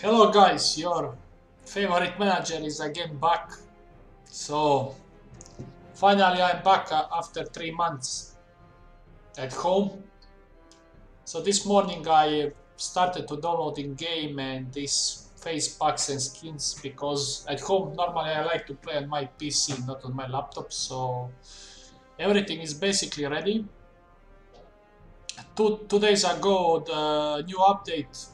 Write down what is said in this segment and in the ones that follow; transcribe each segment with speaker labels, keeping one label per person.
Speaker 1: Hello guys, your favorite manager is again back. So finally I'm back after 3 months at home. So this morning I started to downloading game and these face packs and skins because at home normally I like to play on my PC, not on my laptop. So everything is basically ready. Two days ago the new update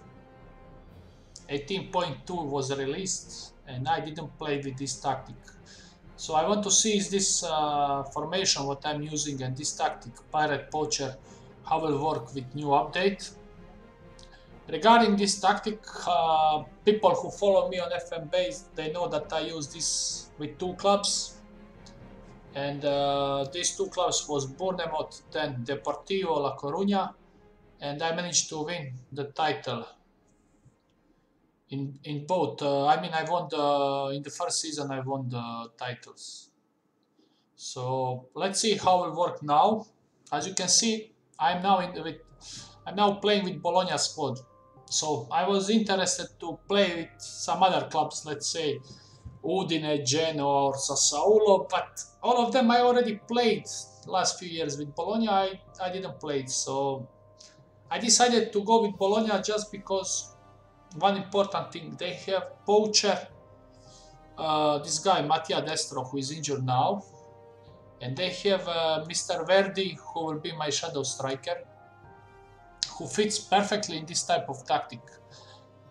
Speaker 1: 18.2 was released and I didn't play with this tactic. So I want to see is this formation what I'm using and this tactic pirate poacher how will work with new update. Regarding this tactic, people who follow me on FM base they know that I use this with two clubs, and these two clubs was Bournemouth then Deportivo La Coruña, and I managed to win the title in both. I mean, I won the in the first season. I won the titles. So let's see how it work now. As you can see, I'm now playing with Bologna squad. So I was interested to play with some other clubs, let's say Udine, Genoa, or Sassuolo, but all of them I already played last few years. With Bologna, I didn't play it, so I decided to go with Bologna just because one important thing, they have poacher, this guy Mattia Destro who is injured now, and they have Mr. Verdi who will be my shadow striker, who fits perfectly in this type of tactic.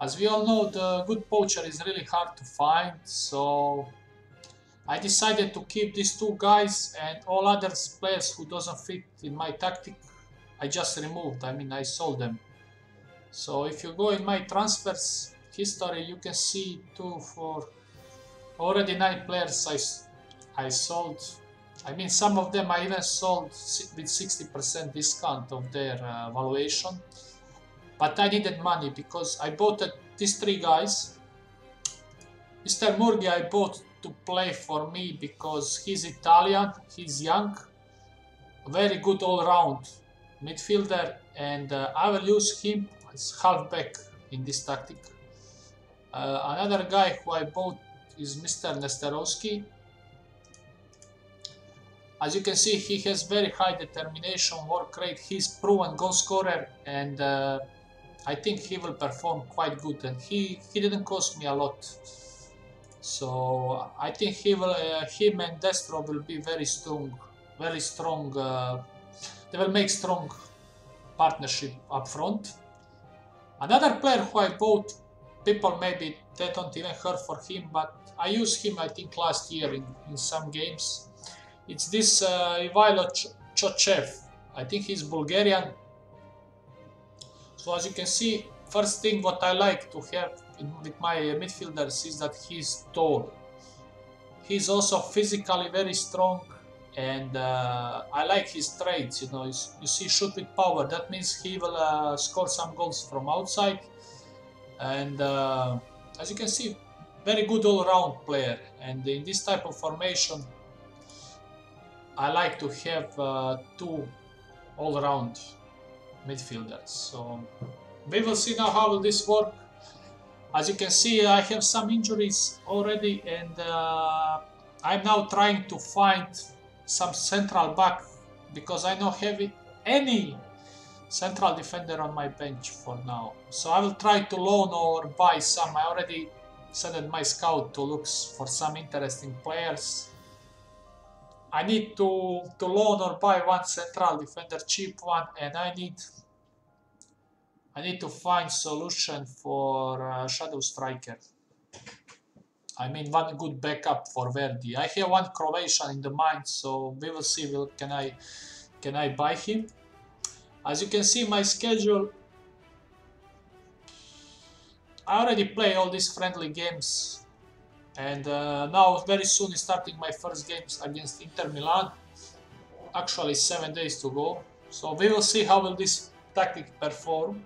Speaker 1: As we all know, the good poacher is really hard to find, so I decided to keep these two guys, and all other players who doesn't fit in my tactic I just removed. I mean, I sold them. So if you go in my transfers history, you can see already 9 players I sold. I mean, some of them I even sold with 60% discount of their valuation. But I needed money because I bought these 3 guys. Mr. Murgi I bought to play for me because he's Italian, he's young, very good all-round midfielder, and I will use him as halfback in this tactic. Another guy who I bought is Mr. Nesterovski. As you can see, he has very high determination, work rate, he's proven goal scorer, and I think he will perform quite good, and he didn't cost me a lot. So I think him and Destro will be very strong, they will make strong partnership up front. Another player who I bought, people maybe they don't even heard for him, but I used him I think last year in some games. It's this Ivailo Chochev. I think he's Bulgarian. So as you can see, first thing what I like to have with my midfielders is that he's tall. He's also physically very strong, and I like his traits. You know, you see, shoot with power. That means he will score some goals from outside, and as you can see, very good all-round player. And in this type of formation, I like to have 2 all-round midfielders. So we will see now how will this work. As you can see, I have some injuries already, and I'm now trying to find some central back because I don't have any central defender on my bench for now. So I will try to loan or buy some. I already sent my scout to look for some interesting players. I need to loan or buy one central defender, cheap one, and I need to find solution for shadow striker. I mean, one good backup for Verdi. I have one Croatian in the mind, so we will see. Can I buy him? As you can see, my schedule. I already play all these friendly games, and now very soon is starting my first games against Inter Milan. Actually, 7 days to go. So we will see how will this tactic perform.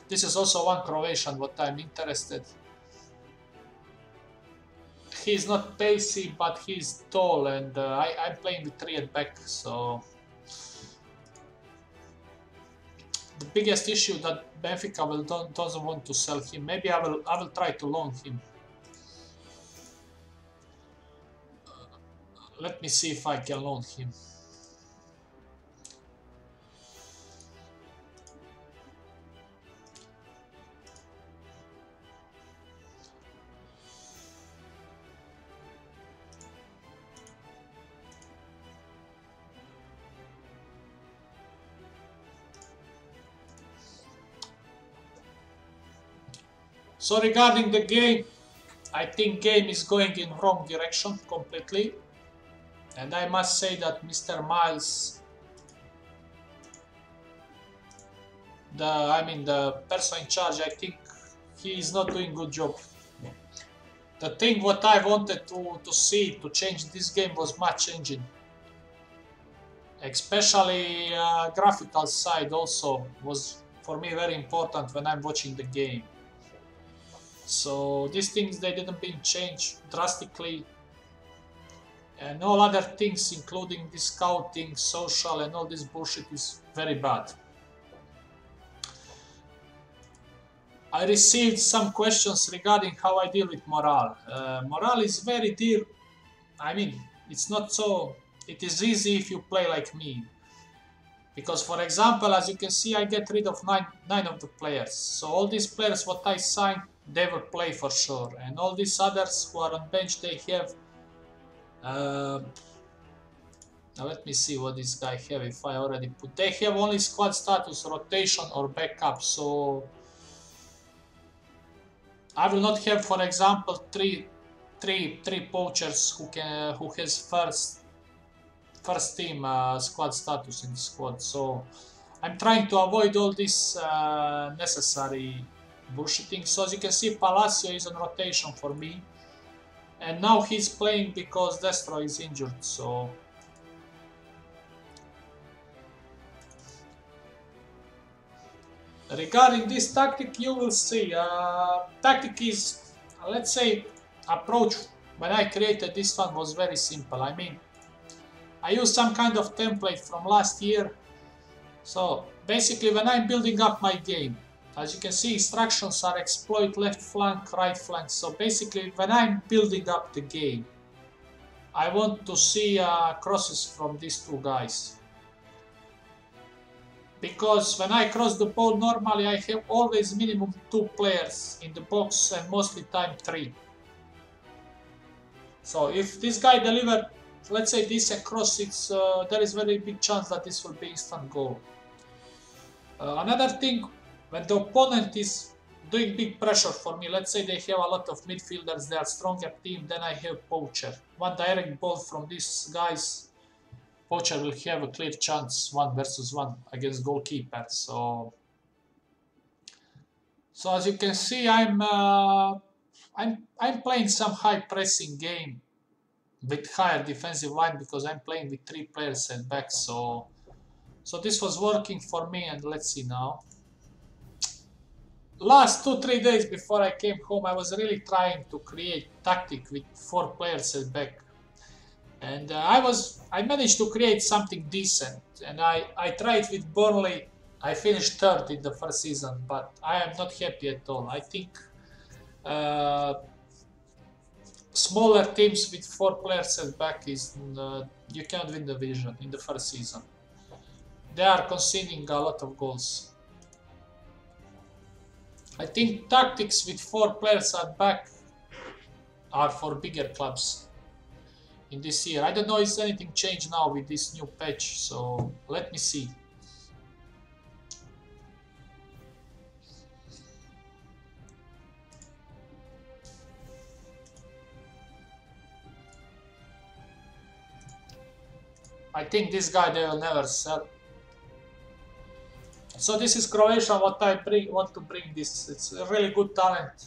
Speaker 1: This is also one Croatian what I'm interested. He's not pacey, but he's tall, and I'm playing with 3 at back, so the biggest issue that Benfica doesn't want to sell him. Maybe I will try to loan him. Let me see if I can loan him. So regarding the game, I think game is going in wrong direction completely. And I must say that Mr. Miles, the person in charge, I think he is not doing good job. The thing what I wanted to see to change this game was match engine. Especially graphical side also was for me very important when I'm watching the game. So these things, they didn't been changed drastically, and all other things including the scouting, social and all this bullshit is very bad. I received some questions regarding how I deal with morale. Morale is very dear. I mean, it's not so, it is easy if you play like me. Because for example, as you can see, I get rid of nine of the players. So all these players what I signed, they will play for sure. And all these others who are on bench, they have... now let me see what this guy have, if I already put... They have only squad status, rotation or backup. So I will not have, for example, three poachers who has first team squad status in the squad. So I'm trying to avoid all this necessary bullshitting. So as you can see, Palacio is on rotation for me, and now he's playing because Destro is injured. So regarding this tactic, you will see. Tactic is, let's say, approach when I created this one was very simple. I mean, I used some kind of template from last year. So basically, when I'm building up my game, as you can see, instructions are exploit left flank, right flank. So basically, when I'm building up the game, I want to see crosses from these two guys. Because when I cross the ball, normally I have always minimum 2 players in the box and mostly time 3. So if this guy delivered, let's say, decent cross, there is very big chance that this will be instant goal. Another thing, when the opponent is doing big pressure for me, let's say they have a lot of midfielders, they are stronger team, then I have poacher. One direct ball from these guys, poacher will have a clear chance 1 versus 1 against goalkeeper. So as you can see, I'm playing some high pressing game with higher defensive line because I'm playing with 3 players at back. So this was working for me, and let's see now. Last 2-3 days before I came home, I was really trying to create tactic with 4 players at back. And I managed to create something decent. And I tried with Burnley. I finished 3rd in the first season, but I am not happy at all. I think smaller teams with 4 players at back is you can't win the division in the first season. They are conceding a lot of goals. I think tactics with 4 players at back are for bigger clubs in this year. I don't know if anything changed now with this new patch, so let me see. I think this guy they will never sell. So this is Croatia, what I want to bring this. It's a really good talent.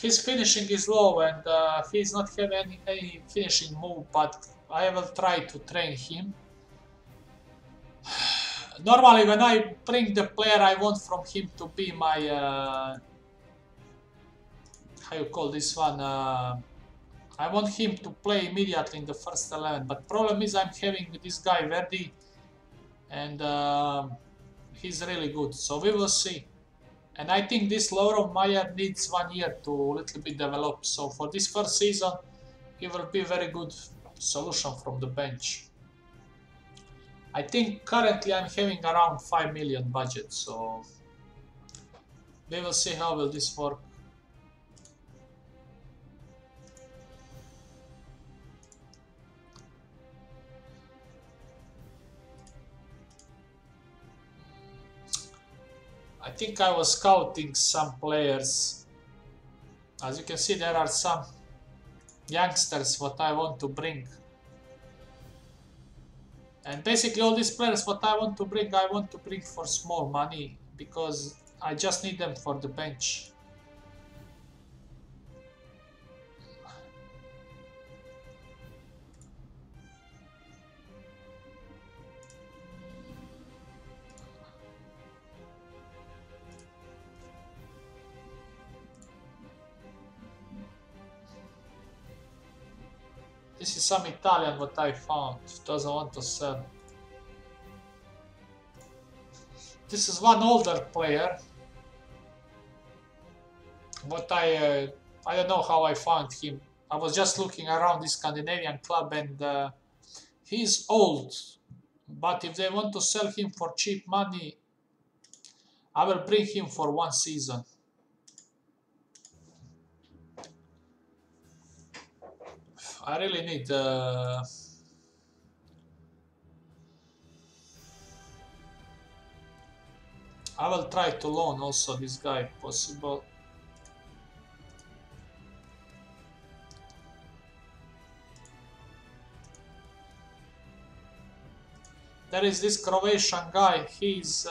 Speaker 1: His finishing is low and he's not having any finishing move, but I will try to train him. Normally when I bring the player, I want from him to be my... how you call this one? I want him to play immediately in the first 11, but problem is I'm having this guy Verdi, and he's really good. So we will see. And I think this Laurent Meyer needs 1 year to a little bit develop. So for this first season, he will be a very good solution from the bench. I think currently I'm having around 5 million budget, so we will see how will this work. I think I was scouting some players. As you can see, there are some youngsters what I want to bring. And basically all these players what I want to bring for small money, because I just need them for the bench. This is some Italian what I found, doesn't want to sell. This is one older player. But I don't know how I found him. I was just looking around this Scandinavian club and he's old. But if they want to sell him for cheap money, I will bring him for 1 season. I really need I will try to loan also this guy if possible. There is this Croatian guy, he's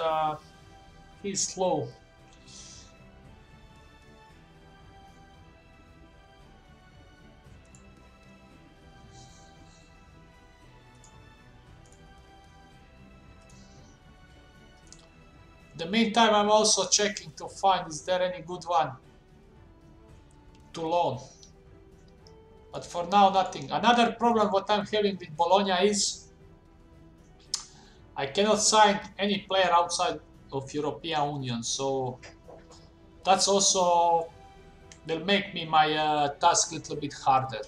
Speaker 1: slow. In the meantime, I'm also checking to find is there any good one to loan. But for now, nothing. Another problem what I'm having with Bologna is I cannot sign any player outside of European Union, so that's also will make me my task a little bit harder.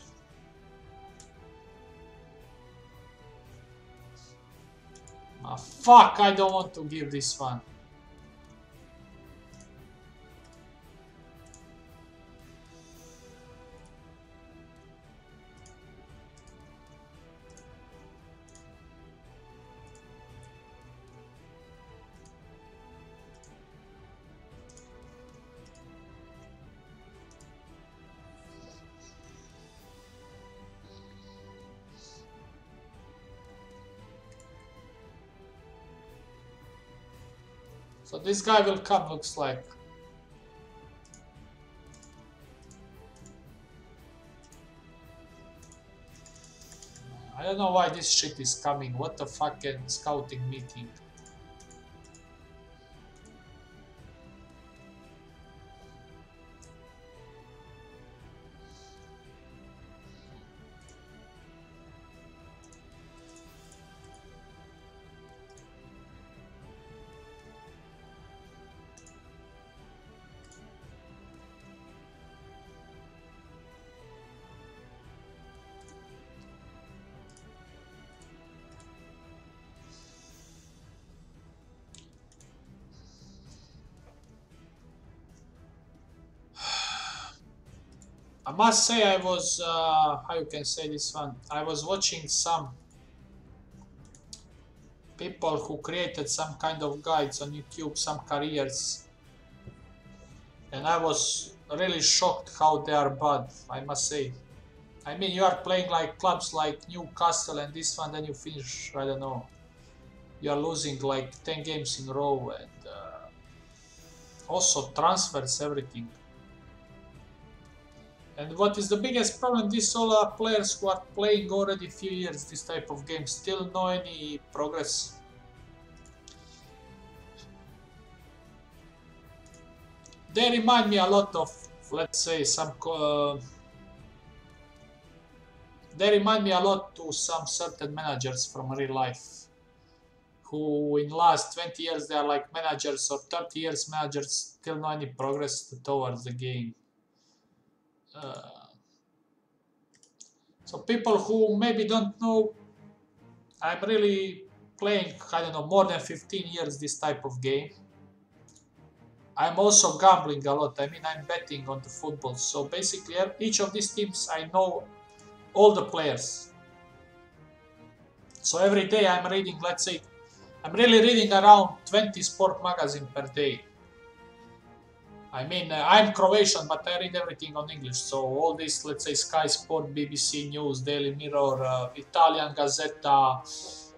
Speaker 1: Fuck, I don't want to give this one. So this guy will come, looks like. I don't know why this shit is coming. What the fucking scouting meeting? I must say I was, how you can say this one, I was watching some people who created some kind of guides on YouTube, some careers, and I was really shocked how they are bad, I must say. I mean, you are playing like clubs like Newcastle and this one, then you finish, I don't know, you are losing like 10 games in a row, and also transfers, everything. And what is the biggest problem, these all are players who are playing already a few years this type of game, still no any progress. They remind me a lot of, let's say, some they remind me a lot to some certain managers from real life, who in last 20 years they are like managers or 30 years managers, still no any progress towards the game. So people who maybe don't know, I'm really playing, I don't know, more than 15 years this type of game. I'm also gambling a lot. I mean, I'm betting on the football. So basically, each of these teams, I know all the players. So every day I'm reading, let's say, I'm really reading around 20 sport magazine per day. I mean, I'm Croatian, but I read everything on English. So all this, let's say, Sky Sport, BBC News, Daily Mirror, Italian Gazzetta,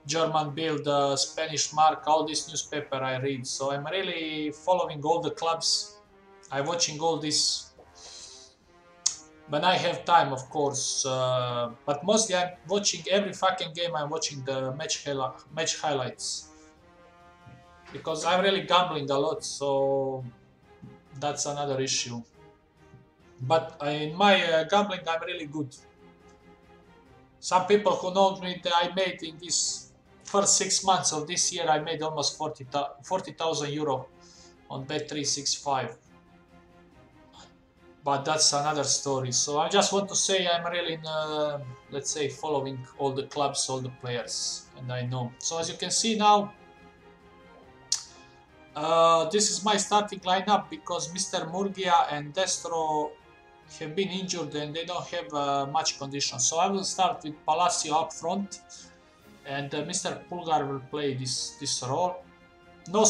Speaker 1: German Bild, Spanish Marca, all this newspaper I read. So I'm really following all the clubs. I'm watching all this when I have time, of course. But mostly I'm watching every fucking game. I'm watching the match highlights. Because I'm really gambling a lot, so that's another issue. But in my gambling, I'm really good. Some people who know me, that I made in this first 6 months of this year, I made almost 40,000 euro on Bet365. But that's another story. So I just want to say I'm really, let's say, following all the clubs, all the players, and I know. So as you can see now, this is my starting lineup because Mr. Murgia and Destro have been injured and they don't have much condition. So I will start with Palacio up front, and Mr. Pulgar will play this role. No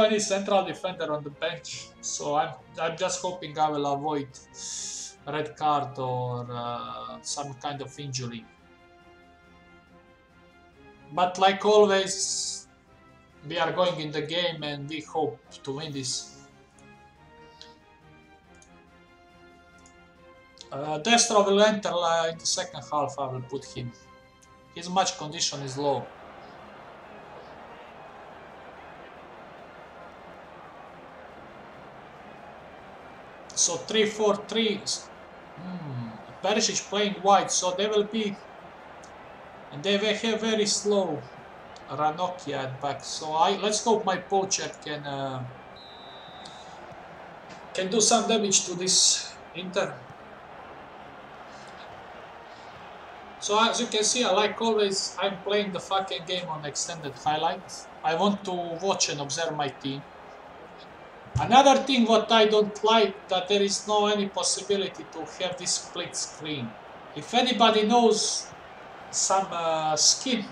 Speaker 1: any central defender on the bench, so I'm just hoping I will avoid red card or some kind of injury. But like always, we are going in the game and we hope to win this. Destro will enter in the second half, I will put him. His match condition is low. So 3-4-3. Perisic playing wide, so they will be, and they will have very slow Ranocchia at back. So let's hope my poacher can do some damage to this Inter. So as you can see, like always, I'm playing the fucking game on extended highlights. I want to watch and observe my team. Another thing what I don't like, that there is no any possibility to have this split screen. If anybody knows some skin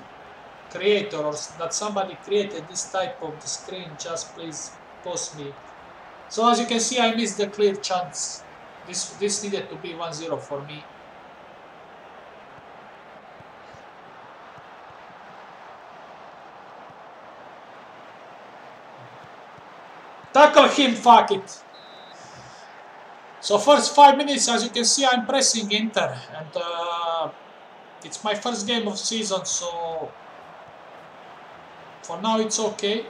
Speaker 1: creator or that somebody created this type of the screen, just please post me. So as you can see, I missed the clear chance. This needed to be 1-0 for me. Tackle him, fuck it. So first 5 minutes, as you can see, I'm pressing Inter, and it's my first game of season, so for now it's okay.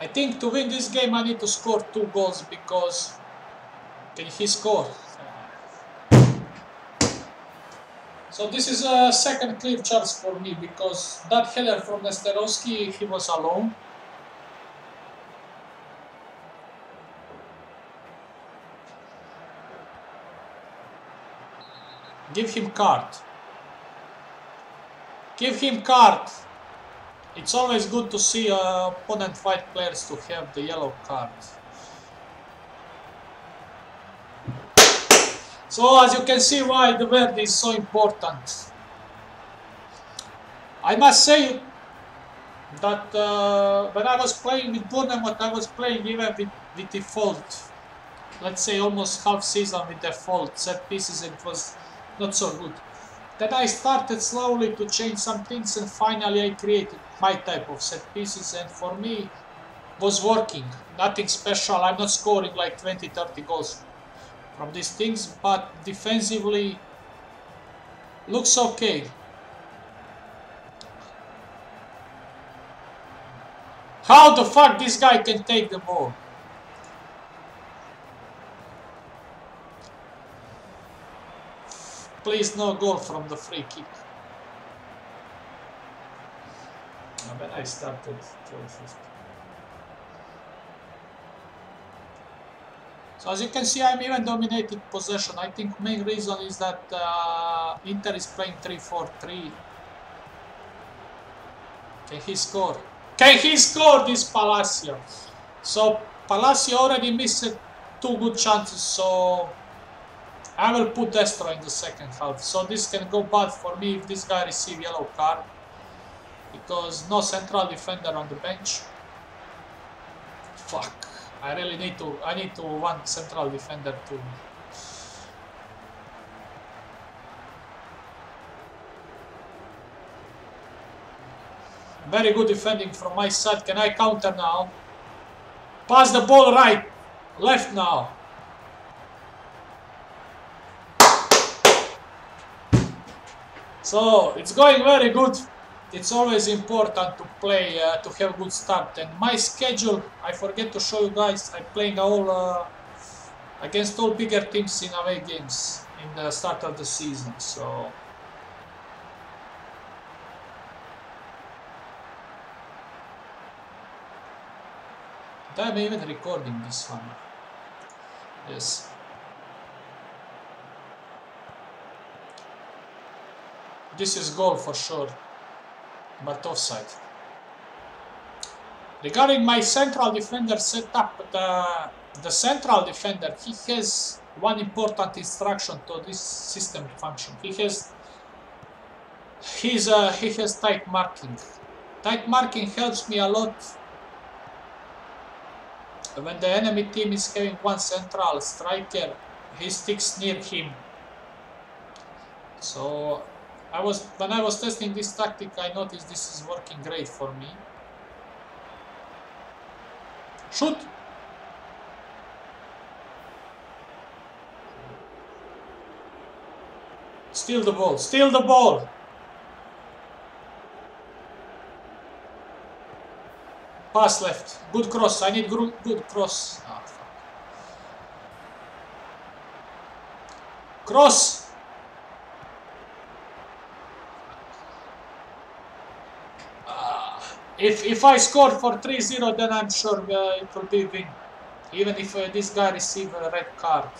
Speaker 1: I think to win this game I need to score 2 goals, because can he score? So this is a second clear chance for me, because that header from Nesterovski, he was alone. Give him card. Give him card. It's always good to see opponent fight players to have the yellow card. So as you can see why the verde is so important. I must say that when I was playing with Bournemouth, I was playing even with default. Let's say almost half season with default set pieces, it was not so good. Then I started slowly to change some things, and finally I created my type of set pieces, and for me was working. Nothing special, I'm not scoring like 20-30 goals from these things, but defensively looks okay. How the fuck this guy can take the ball? Please no goal from the free kick. When I started 12:50. So as you can see, I'm even dominating possession. I think main reason is that Inter is playing 3-4-3. Can he score? Can he score, this Palacio? So Palacio already missed 2 good chances, so I will put Destro in the second half. So this can go bad for me if this guy receives yellow card, because no central defender on the bench. Fuck. I really need to one central defender too. Very good defending from my side. Can I counter now? Pass the ball right, left now. So it's going very good. It's always important to play, to have good start. And my schedule, I forget to show you guys, I'm playing against all bigger teams in away games in the start of the season. So I'm even recording this one. Yes. This is goal for sure, but offside. Regarding my central defender setup, the central defender, he has one important instruction to this system function. He has tight marking. Tight marking helps me a lot when the enemy team is having one central striker. He sticks near him. So when I was testing this tactic, I noticed this is working great for me. Shoot! Steal the ball, steal the ball! Pass left, good cross, I need good cross. Ah, fuck. Cross! If I score for 3-0, then I'm sure it will be win. Even if this guy receives a red card.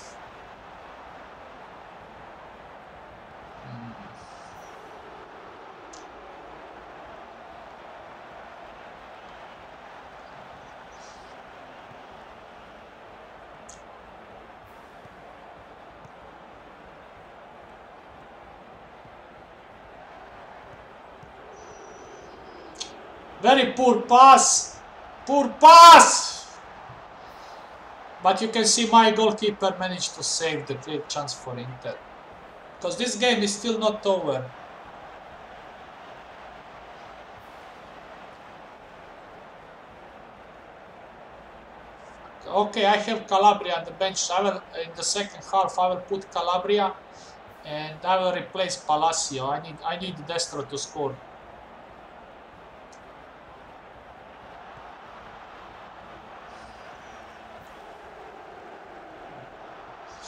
Speaker 1: Very poor pass! Poor pass! But you can see my goalkeeper managed to save the clear chance for Inter. Because this game is still not over. Okay, I have Calabria on the bench. In the second half I will put Calabria and I will replace Palacio. I need Destro to score.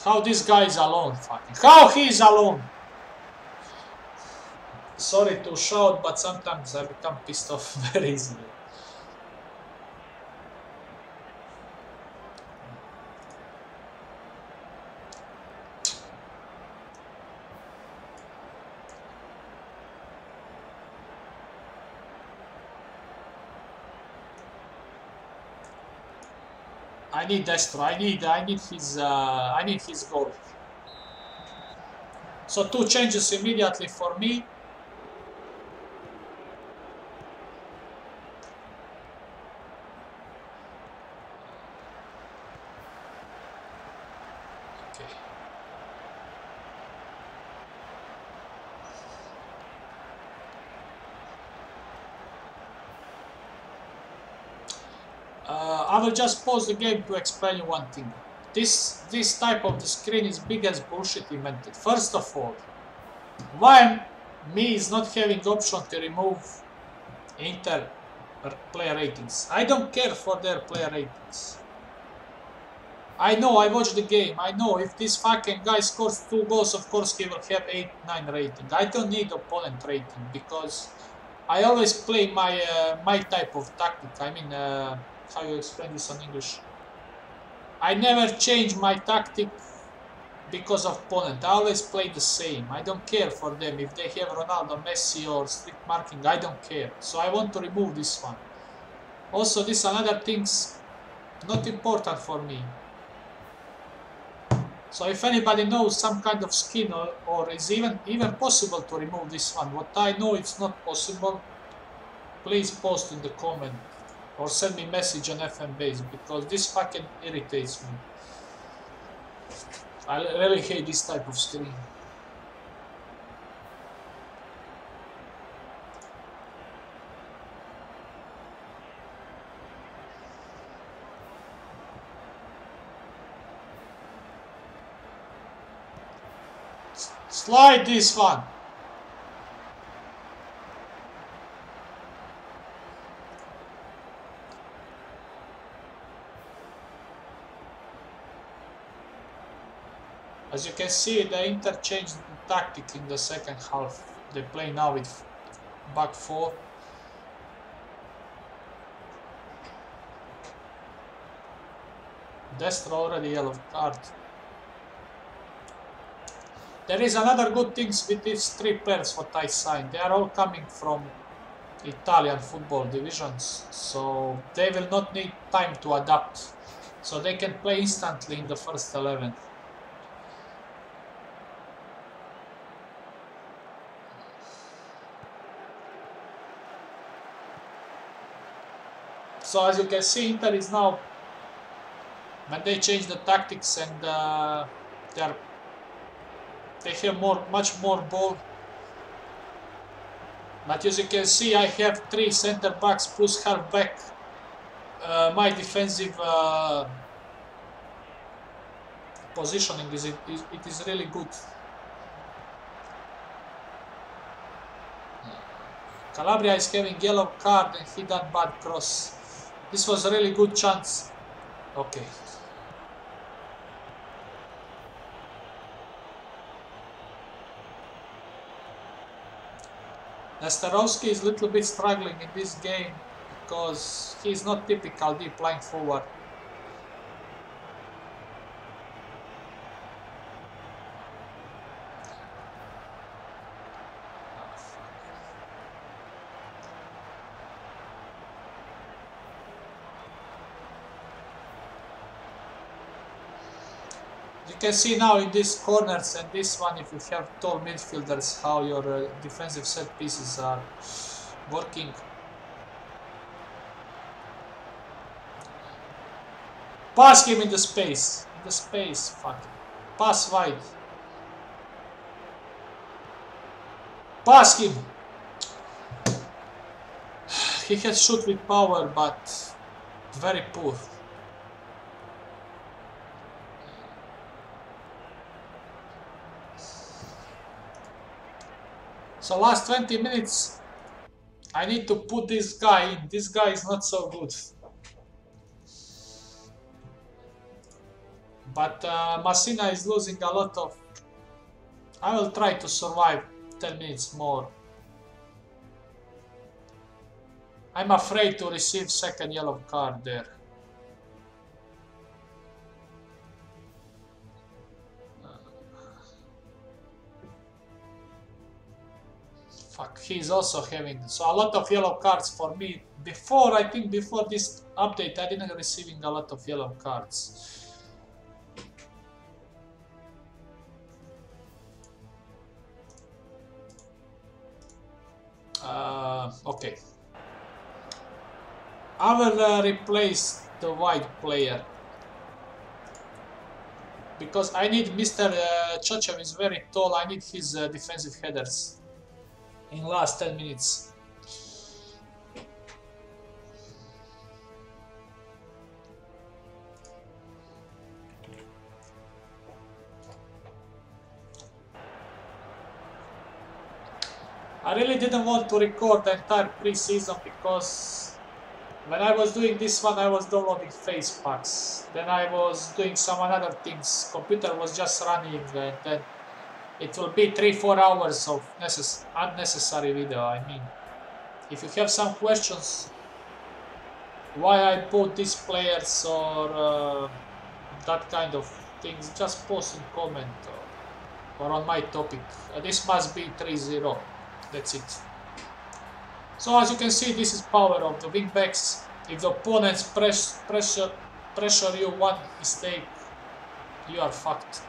Speaker 1: How this guy is alone, fucking. How he is alone! Sorry to shout, but sometimes I become pissed off very easily. I need Destro. I need his goal. So 2 changes immediately for me. Okay. I will just pause the game to explain you one thing. This type of the screen is biggest bullshit invented. First of all, why me is not having option to remove Inter player ratings? I don't care for their player ratings. I know, I watched the game. I know if this fucking guy scores 2 goals, of course he will have 8-9 rating. I don't need opponent rating because I always play my type of tactic. I mean, how you explain this in English? I never change my tactic because of opponent. I always play the same. I don't care for them. If they have Ronaldo, Messi or strict marking, I don't care. So I want to remove this one. Also, this another things not important for me. So if anybody knows some kind of skin or is even possible to remove this one, what I know it's not possible, please post in the comment or send me message on FM base because this fucking irritates me. I really hate this type of screen. Slide this one. As you can see, they interchanged the tactic in the second half. They play now with back 4. Destro already yellow card. There is another good thing with these 3 players what I signed. They are all coming from Italian football divisions, so they will not need time to adapt. So they can play instantly in the first 11. So as you can see, Inter is now, when they change the tactics and they have much more ball. But as you can see, I have 3 center backs plus half back. My defensive positioning it is really good. Calabria is having yellow card and he done bad cross. This was a really good chance. Okay. Nesterovski is a little bit struggling in this game because he is not typical deep lying forward. You can see now in these corners and this one, if you have tall midfielders, how your defensive set pieces are working. Pass him in the space. Fuck. Pass wide. Pass him. He has shoot with power, but very poor. So last 20 minutes, I need to put this guy in. This guy is not so good. But Messina is losing a lot of... I will try to survive 10 minutes more. I'm afraid to receive second yellow card there. Fuck, he's also having... So a lot of yellow cards for me. Before, I think before this update, I didn't receiving a lot of yellow cards. Okay. I will replace the white player. Because I need Mr. Chochev is very tall, I need his defensive headers in last 10 minutes. I really didn't want to record the entire pre-season because When I was doing this one, I was downloading face packs. Then I was doing some other things. Computer was just running, and then it will be 3-4 hours of unnecessary video. I mean, if you have some questions why I put these players or that kind of things, just post in comment or on my topic. This must be 3-0. That's it. So as you can see, this is power of the wingbacks. If the opponents pressure you one mistake, you are fucked.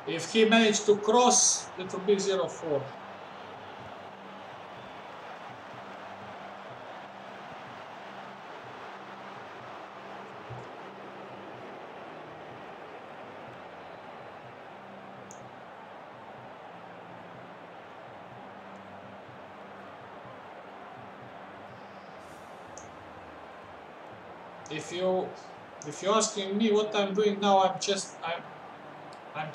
Speaker 1: If he managed to cross, it will be 0-4. If you're asking me what I'm doing now, I'm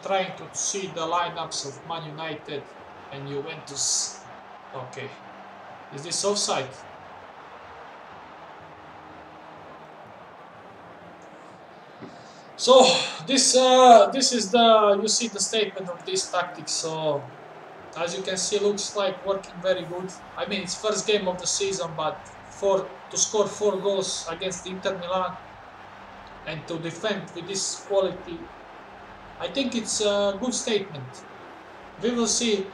Speaker 1: trying to see the lineups of Man United and Juventus. Okay, is this offside? So this is the, you see the statement of this tactics. So as you can see, looks like working very good. I mean, it's first game of the season, but to score 4 goals against Inter Milan and to defend with this quality, I think it's a good statement. We will see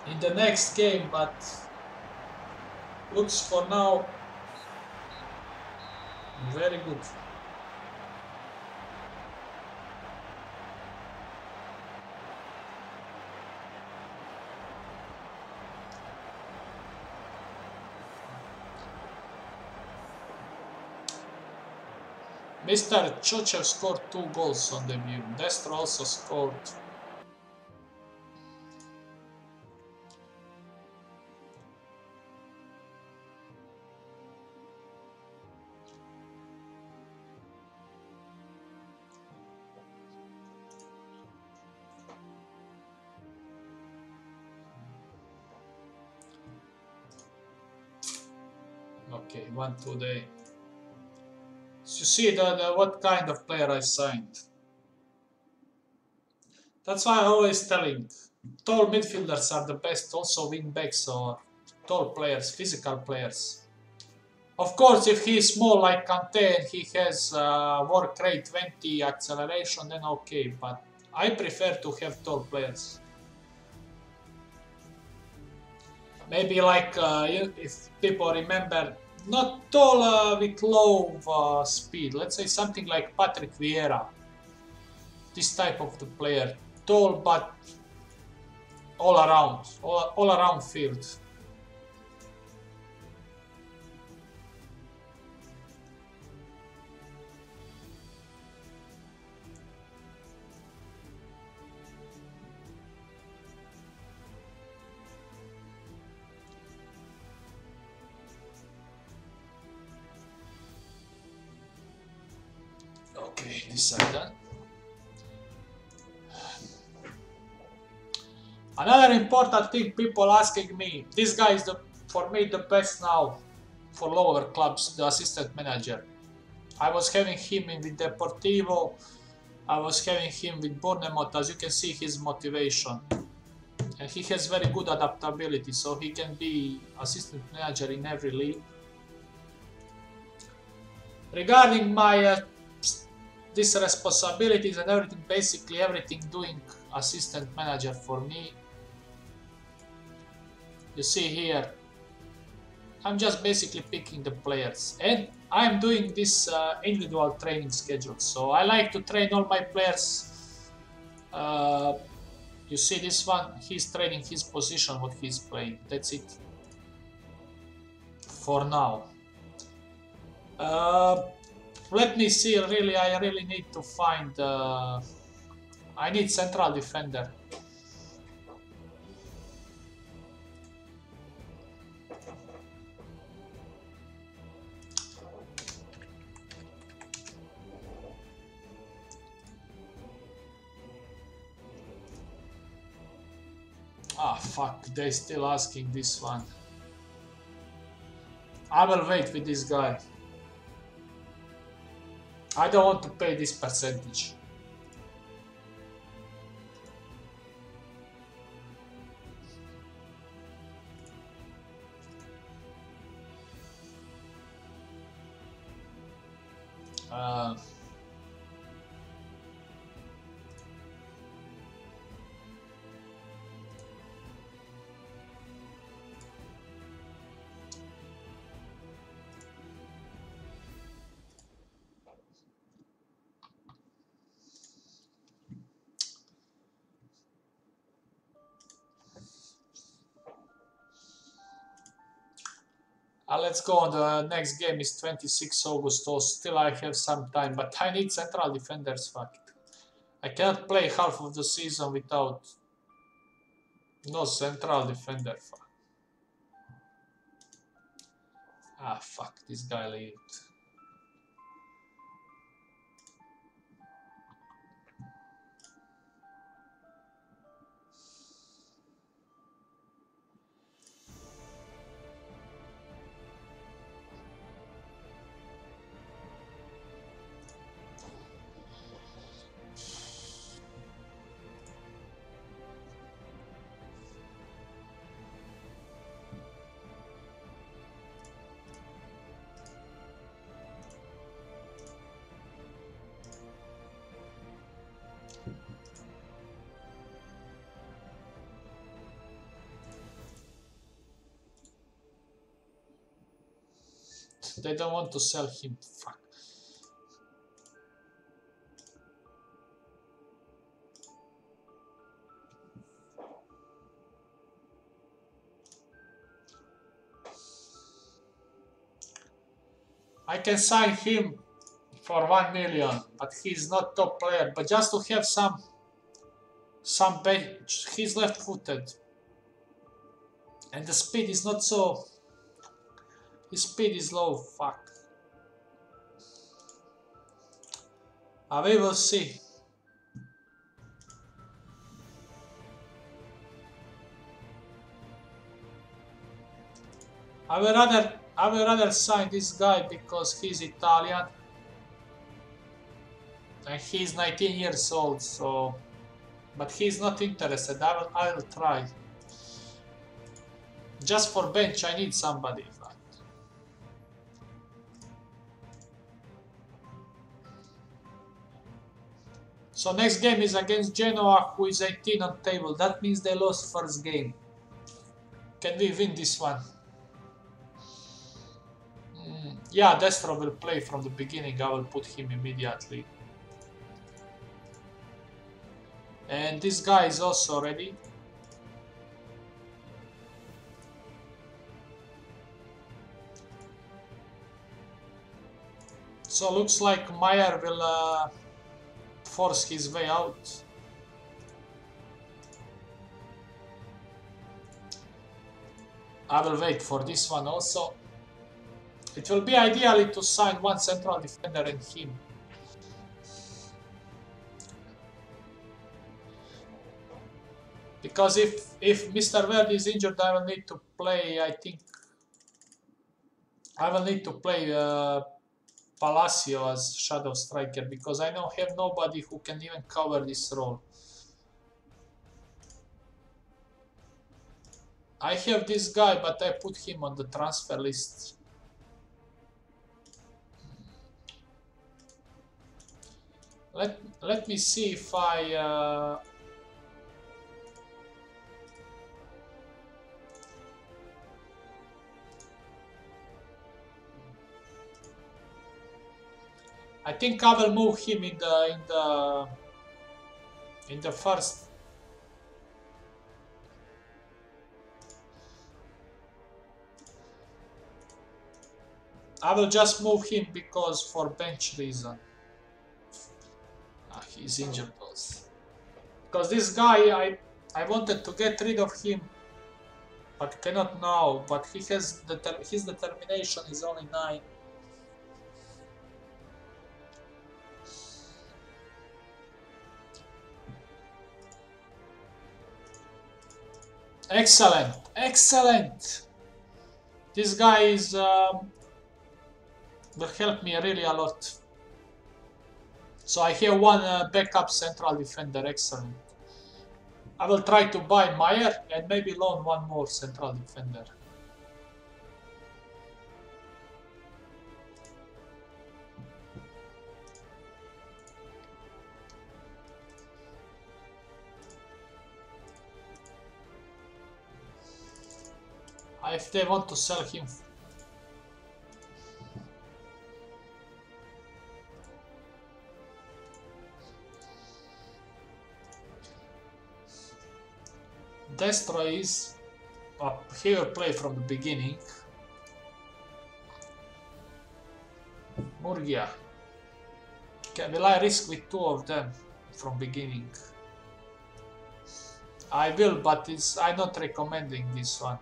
Speaker 1: in the next game, but looks for now very good. Mr. Chochev scored 2 goals on debut. Destro also scored. Okay, 1 today. You see what kind of player I signed. That's why I'm always telling, tall midfielders are the best, also wing backs or tall players, physical players. Of course, if he is small like Kante and he has work rate 20 acceleration, then okay, but I prefer to have tall players. Maybe like, if people remember, not tall with low speed. Let's say something like Patrick Vieira. This type of the player, tall but all around field. Okay, this side done. Another important thing, people asking me, this guy is for me the best now for lower clubs, the assistant manager. I was having him in with Deportivo, I was having him with Bournemouth. As you can see, his motivation. And he has very good adaptability, so he can be assistant manager in every league. Regarding my these responsibilities and everything, basically everything doing assistant manager for me. You see here, I'm just basically picking the players, and I'm doing this individual training schedule, so I like to train all my players. You see this one, he's training his position, what he's playing. That's it. For now. Let me see, really, I really need to find... I need central defender. Ah, fuck, they still asking this one. I will wait with this guy. I don't want to pay this percentage. Let's go on. The next game is 26 August, so still I have some time, but I need central defenders, fuck it. I cannot play half of the season without no central defender, fuck. Ah, fuck, this guy left. They don't want to sell him, fuck. I can sign him for 1 million, but he's not top player. But just to have some bench, he's left-footed, and the speed is not so. His speed is low. Fuck. We will see. I will rather sign this guy because he's Italian and he's 19 years old. So, but he's not interested. I will try. Just for bench, I need somebody. So next game is against Genoa, who is 18 on table. That means they lost first game. Can we win this one? Yeah, Destro will play from the beginning. I will put him immediately. And this guy is also ready. So looks like Meyer will force his way out. I will wait for this one also. It will be ideally to sign one central defender and him. Because if Mr. Verdi is injured, I will need to play, I think, I will need to play Palacio as shadow striker, because I don't have nobody who can even cover this role. I have this guy, but I put him on the transfer list. Let me see if I I think I will move him in the first. I will just move him because for bench reason. He's injured also. Because this guy, I wanted to get rid of him, but cannot now. But he has his determination is only 9. Excellent, excellent. This guy is will help me really a lot. So I have one backup central defender. Excellent. I will try to buy Meyer and maybe loan one more central defender. If they want to sell him. Destro is he will play from the beginning. Murgia. Will I risk with 2 of them from beginning? I will, but I'm not recommending this one.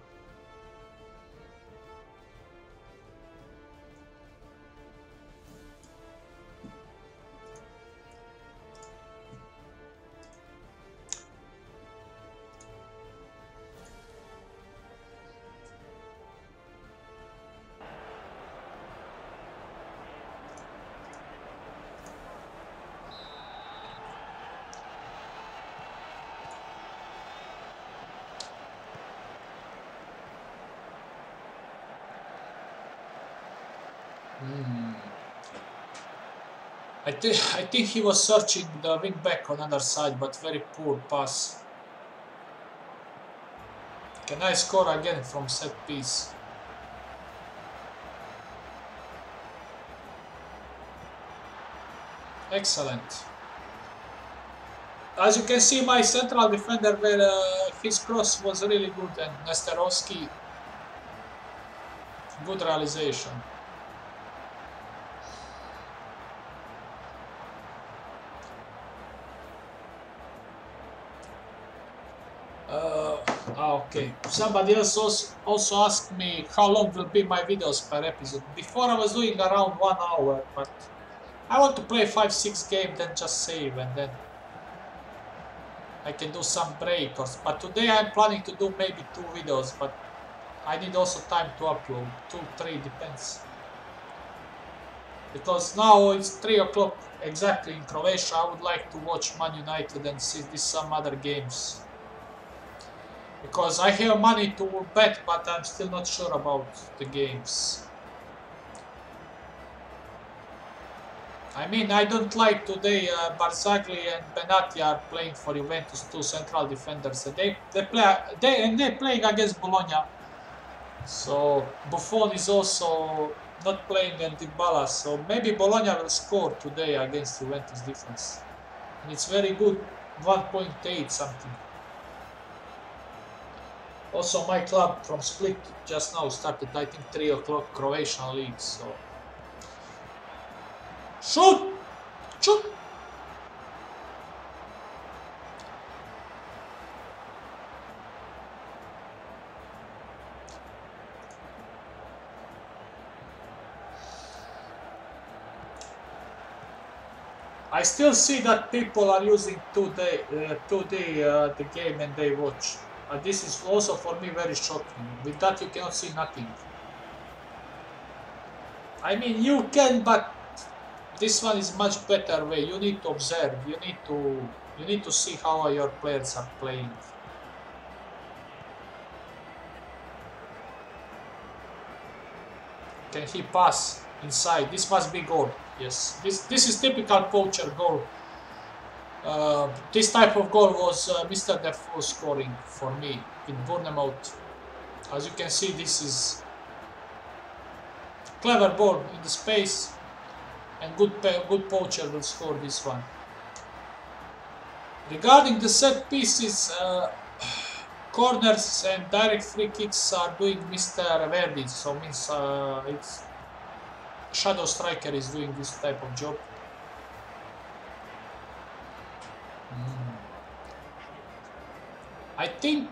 Speaker 1: I think he was searching the wing back on the other side, but very poor pass. Can I score again from set piece? Excellent. As you can see, my central defender, where his cross was really good, and Nesterovski, good realization. Okay, somebody else also asked me how long will be my videos per episode. Before I was doing around 1 hour, but I want to play 5-6 games, then just save, and then I can do some breaks. But today I'm planning to do maybe 2 videos, but I need also time to upload. 2, 3, depends. Because now it's 3 o'clock exactly in Croatia. I would like to watch Man United and see some other games. Because I have money to bet, but I'm still not sure about the games. I mean, I don't like today Barzagli and Benatti are playing for Juventus, 2 central defenders, and they're playing against Bologna. So Buffon is also not playing, and Dybala. So maybe Bologna will score today against Juventus defense, and it's very good, 1.8 something. Also, my club from Split just now started, I think, 3 o'clock Croatian league, so... Shoot! Shoot! I still see that people are using 2D the game and they watch. This is also for me very shocking. With that you cannot see nothing. I mean, you can, but this one is much better way. You need to observe. You need to see how your players are playing. Can he pass inside? This must be goal. Yes, this is typical poacher goal. This type of goal was Mr. Defoe scoring for me in Bournemouth. As you can see, this is clever ball in the space. And good poacher will score this one. Regarding the set pieces, corners and direct free kicks are doing Mr. Verdi, so means it's Shadow Striker is doing this type of job. I think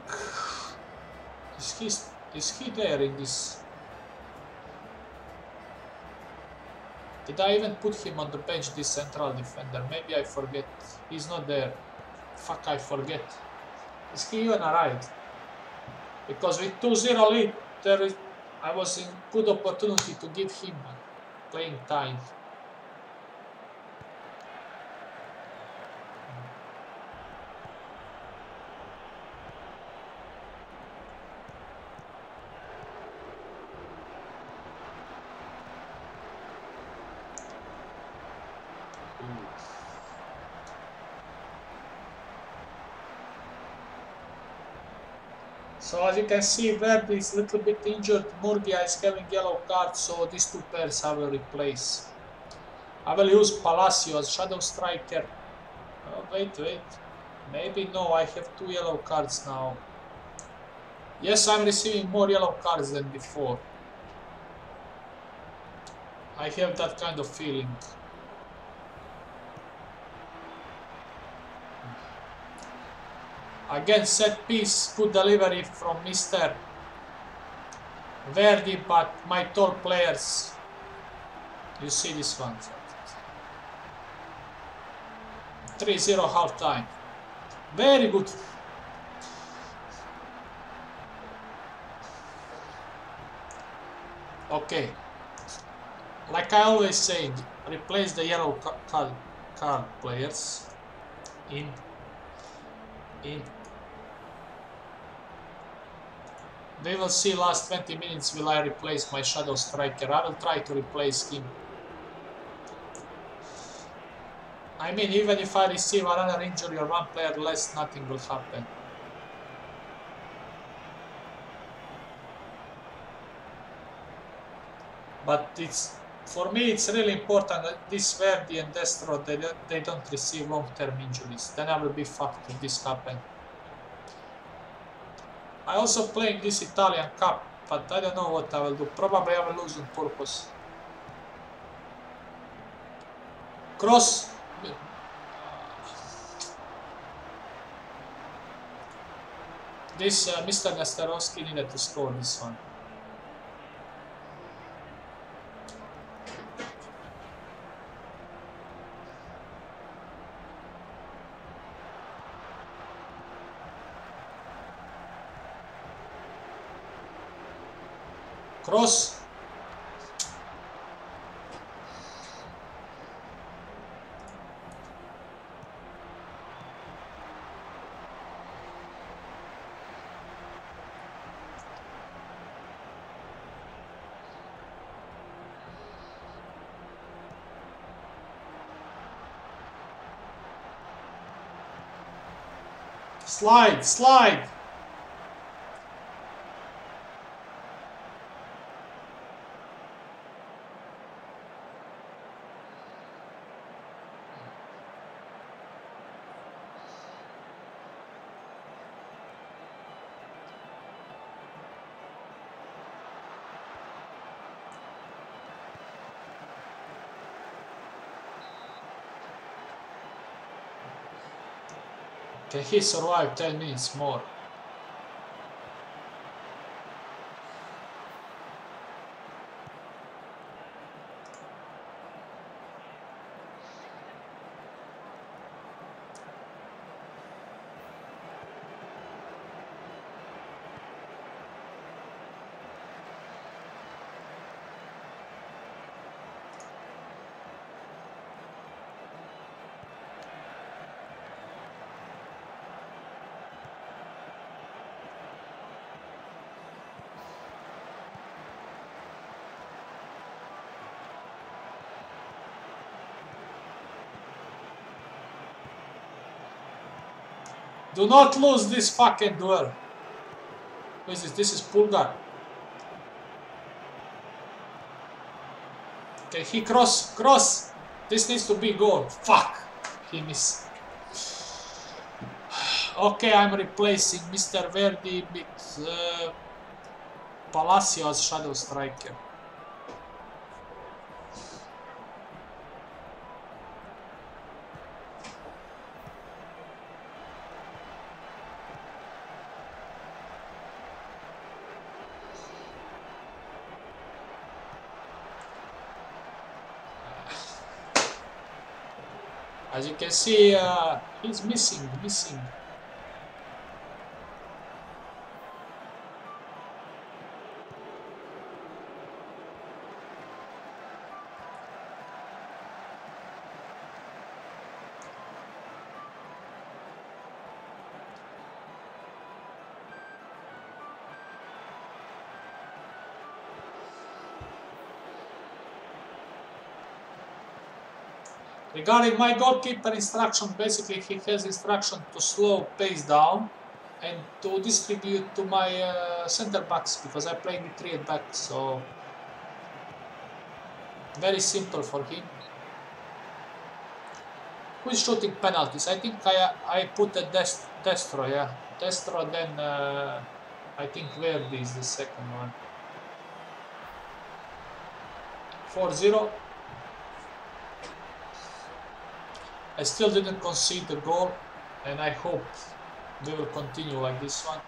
Speaker 1: is he there in this? Did I even put him on the bench, this central defender? Maybe I forget. He's not there. Fuck, I forget. Is he even arrived? Because with 2-0 lead, I was in good opportunity to give him playing time. So as you can see, Verdi is a little bit injured, Murgia is having yellow card, so these two pairs I will replace. I will use Palacio as Shadow Striker. Oh, wait, maybe no, I have 2 yellow cards now. Yes, I'm receiving more yellow cards than before. I have that kind of feeling. Again, set piece, good delivery from Mr. Verdi, but my tall players, you see this one. 3-0 half time. Very good. Okay. Like I always say, replace the yellow card players in. We will see last 20 minutes will I replace my Shadow Striker. I will try to replace him. I mean, even if I receive another injury or one player less, nothing will happen. But for me it's really important that this Verdi and Destro, they don't receive long-term injuries. Then I will be fucked if this happens. I also playing this Italian Cup, but I don't know what I will do. Probably I will lose on purpose. Cross. This Mr. Nesterovski needed to score this one. Cross. Slide. Can he survive 10 minutes more? Do not lose this fucking duel. Who is this? This is Pulgar. Okay, he cross. This needs to be goal. Fuck! He missed. Okay, I'm replacing Mr. Verdi with Palacio as shadow striker. As you can see, he's missing. Regarding my goalkeeper instruction, basically he has instruction to slow pace down and to distribute to my center backs, because I play with 3 at back, so very simple for him. Who is shooting penalties? I think I put a Destro, yeah. Destro, then I think Verdi is the second one. 4-0. I still didn't concede the goal, and I hope they will continue like this one.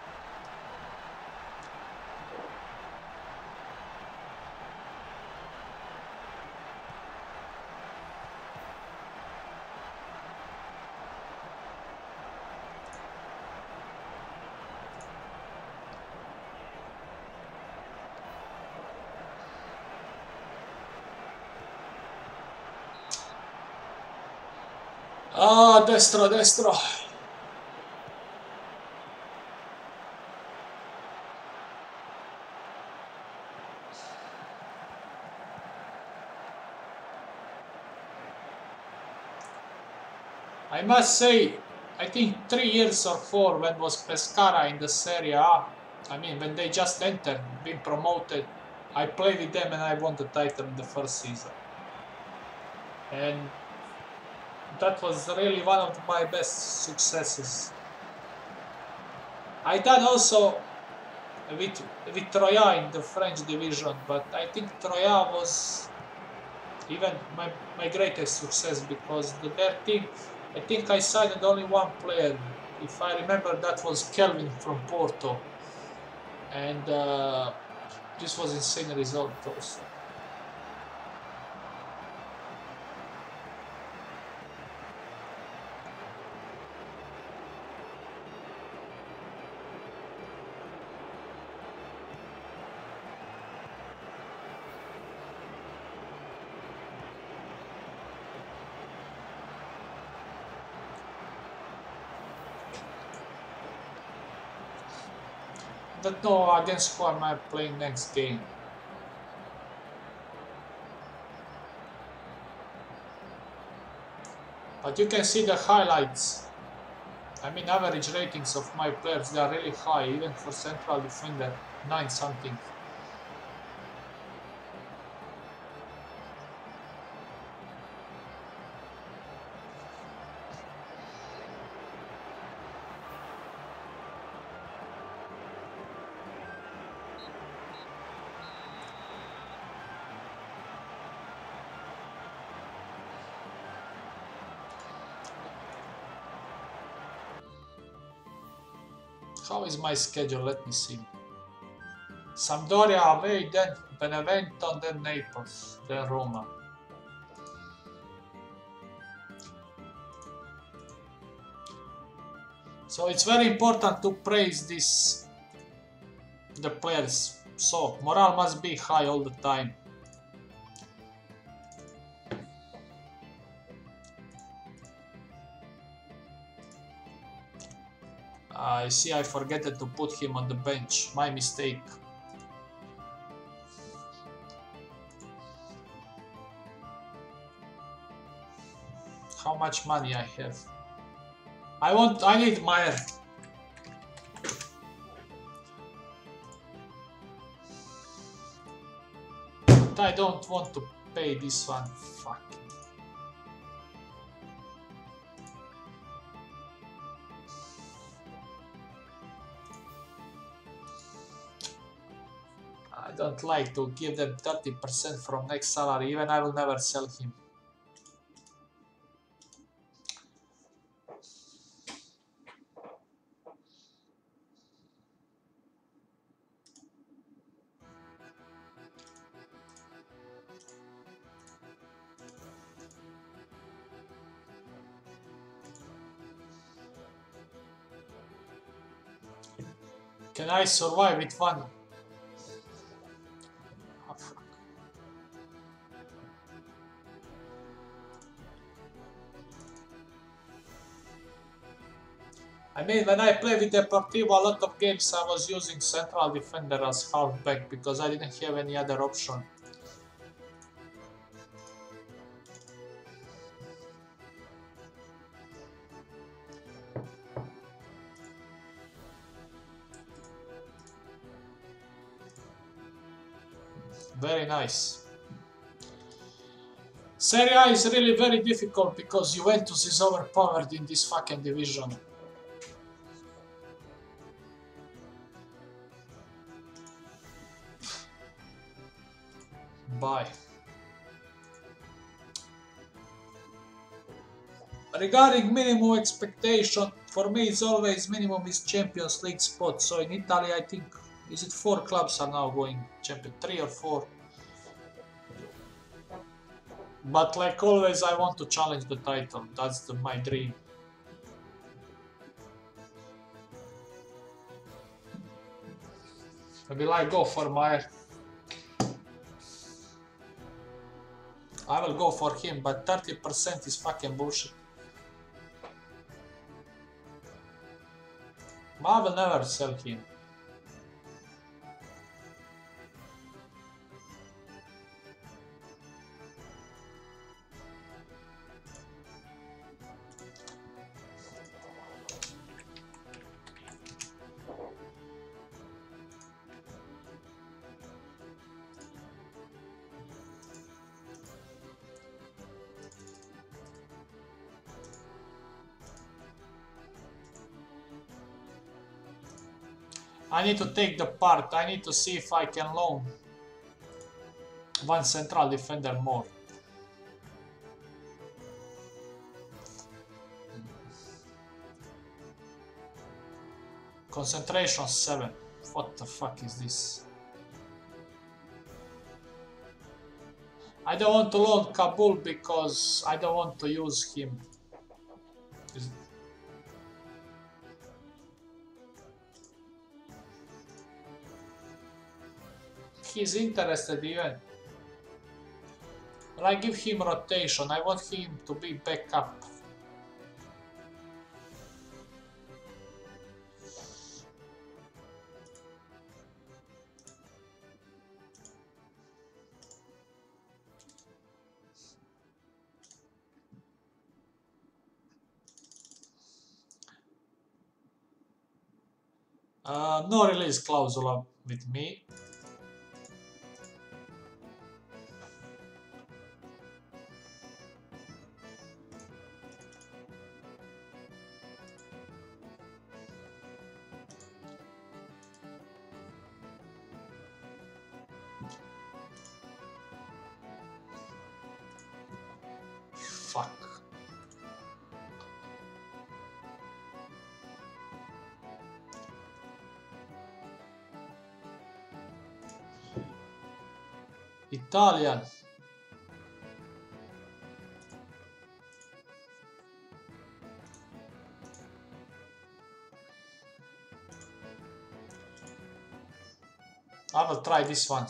Speaker 1: Ah, Destro. I must say, I think 3 years or 4 when was Pescara in the Serie A, I mean when they just entered, been promoted, I played with them and I won the title in the first season. And that was really one of my best successes. I done also with Troyes in the French division, but I think Troyes was even my greatest success, because their team, I think I signed only 1 player. If I remember, that was Kelvin from Porto, and this was insane result also. Don't know against who am I playing next game. But you can see the highlights. I mean, average ratings of my players, they are really high, even for central defender, 9 something. How is my schedule? Let me see. Sampdoria away, then Benevento, then Naples, then Roma. So it's very important to praise the players. So morale must be high all the time. I see I forgot to put him on the bench. My mistake. How much money I have? I need Meyer. But I don't want to pay this one. Fuck. don't like to give them 30% from next salary, even I will never sell him. Can I survive with one? Oh, fuck. I mean, when I play with Deportivo, a lot of games I was using central defender as halfback because I didn't have any other option. Very nice. Serie A is really very difficult because Juventus is overpowered in this fucking division. Bye. Regarding minimum expectation, for me it's always minimum is Champions League spot. So in Italy I think, is it 4 clubs are now going champion, 3 or 4? But like always I want to challenge the title, that's my dream. Will I go for my... I will go for him, but 30% is fucking bullshit. I will never sell him. I need to take the part, I need to see if I can loan one central defender more. Concentration 7. What the fuck is this? I don't want to loan Kabul because I don't want to use him. He's interested even. But I give him rotation, I want him to be backup. No release clausula with me. Fuck. Italian. I will try this one.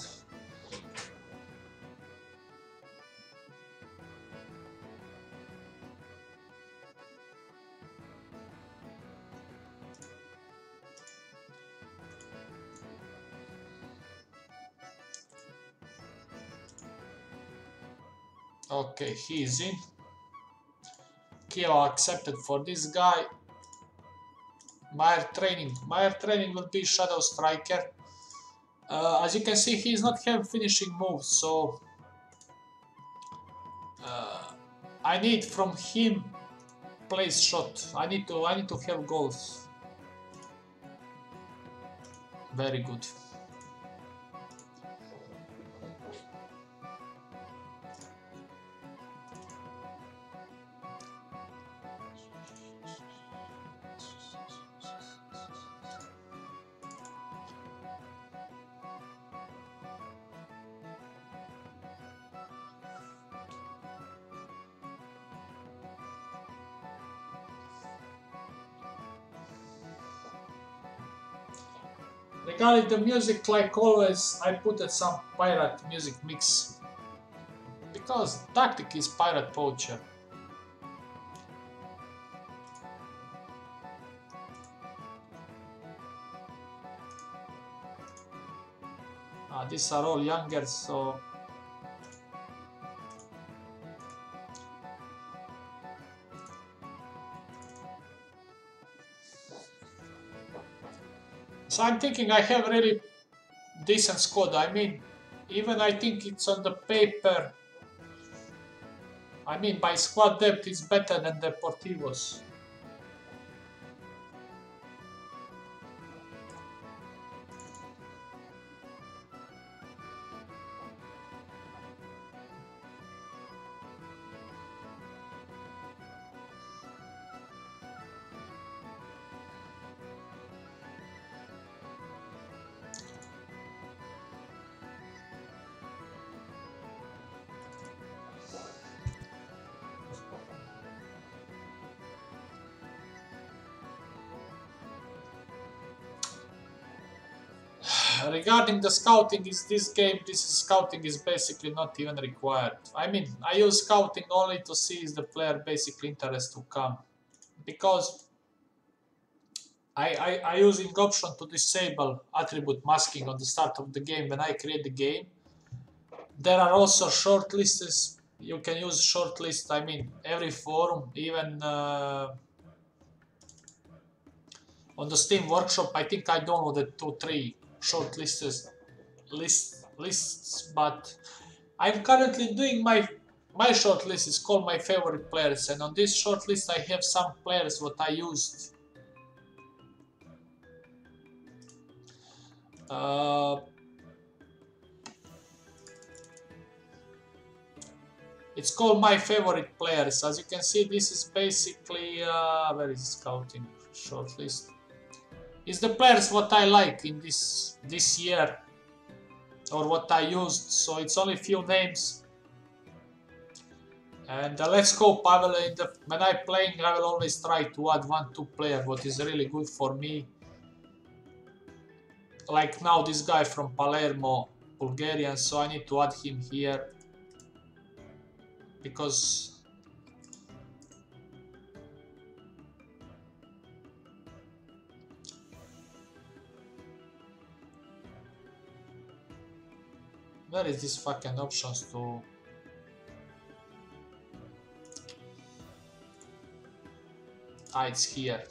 Speaker 1: Okay, he is in. Kilo accepted for this guy. Meyer training will be shadow striker. As you can see, he is not have finishing moves, so I need from him place shot. I need to have goals. Very good. Regarding the music, like always, I put some pirate music mix. Because tactic is pirate poacher. These are all younger, so... So I'm thinking I have really decent squad. I mean, even I think it's on the paper. I mean, by squad depth, it's better than Deportivo's. Regarding the scouting, scouting is basically not even required. I mean, I use scouting only to see if the player basically interested to come. Because I using option to disable attribute masking on the start of the game when I create the game. There are also short lists. You can use short list, I mean, every forum, even on the Steam Workshop, I think I downloaded 2-3 short lists, but I'm currently doing my short list is called my favorite players, and on this short list I have some players what I used. It's called my favorite players. As you can see, this is basically where is scouting short list? It's the players what I like in this year, or what I used. So it's only few names. And let's hope I will, when I'm playing, I will always try to add 1-2 player what is really good for me. Like now this guy from Palermo, Bulgarian, so I need to add him here. Because where is this fucking options to... it's here.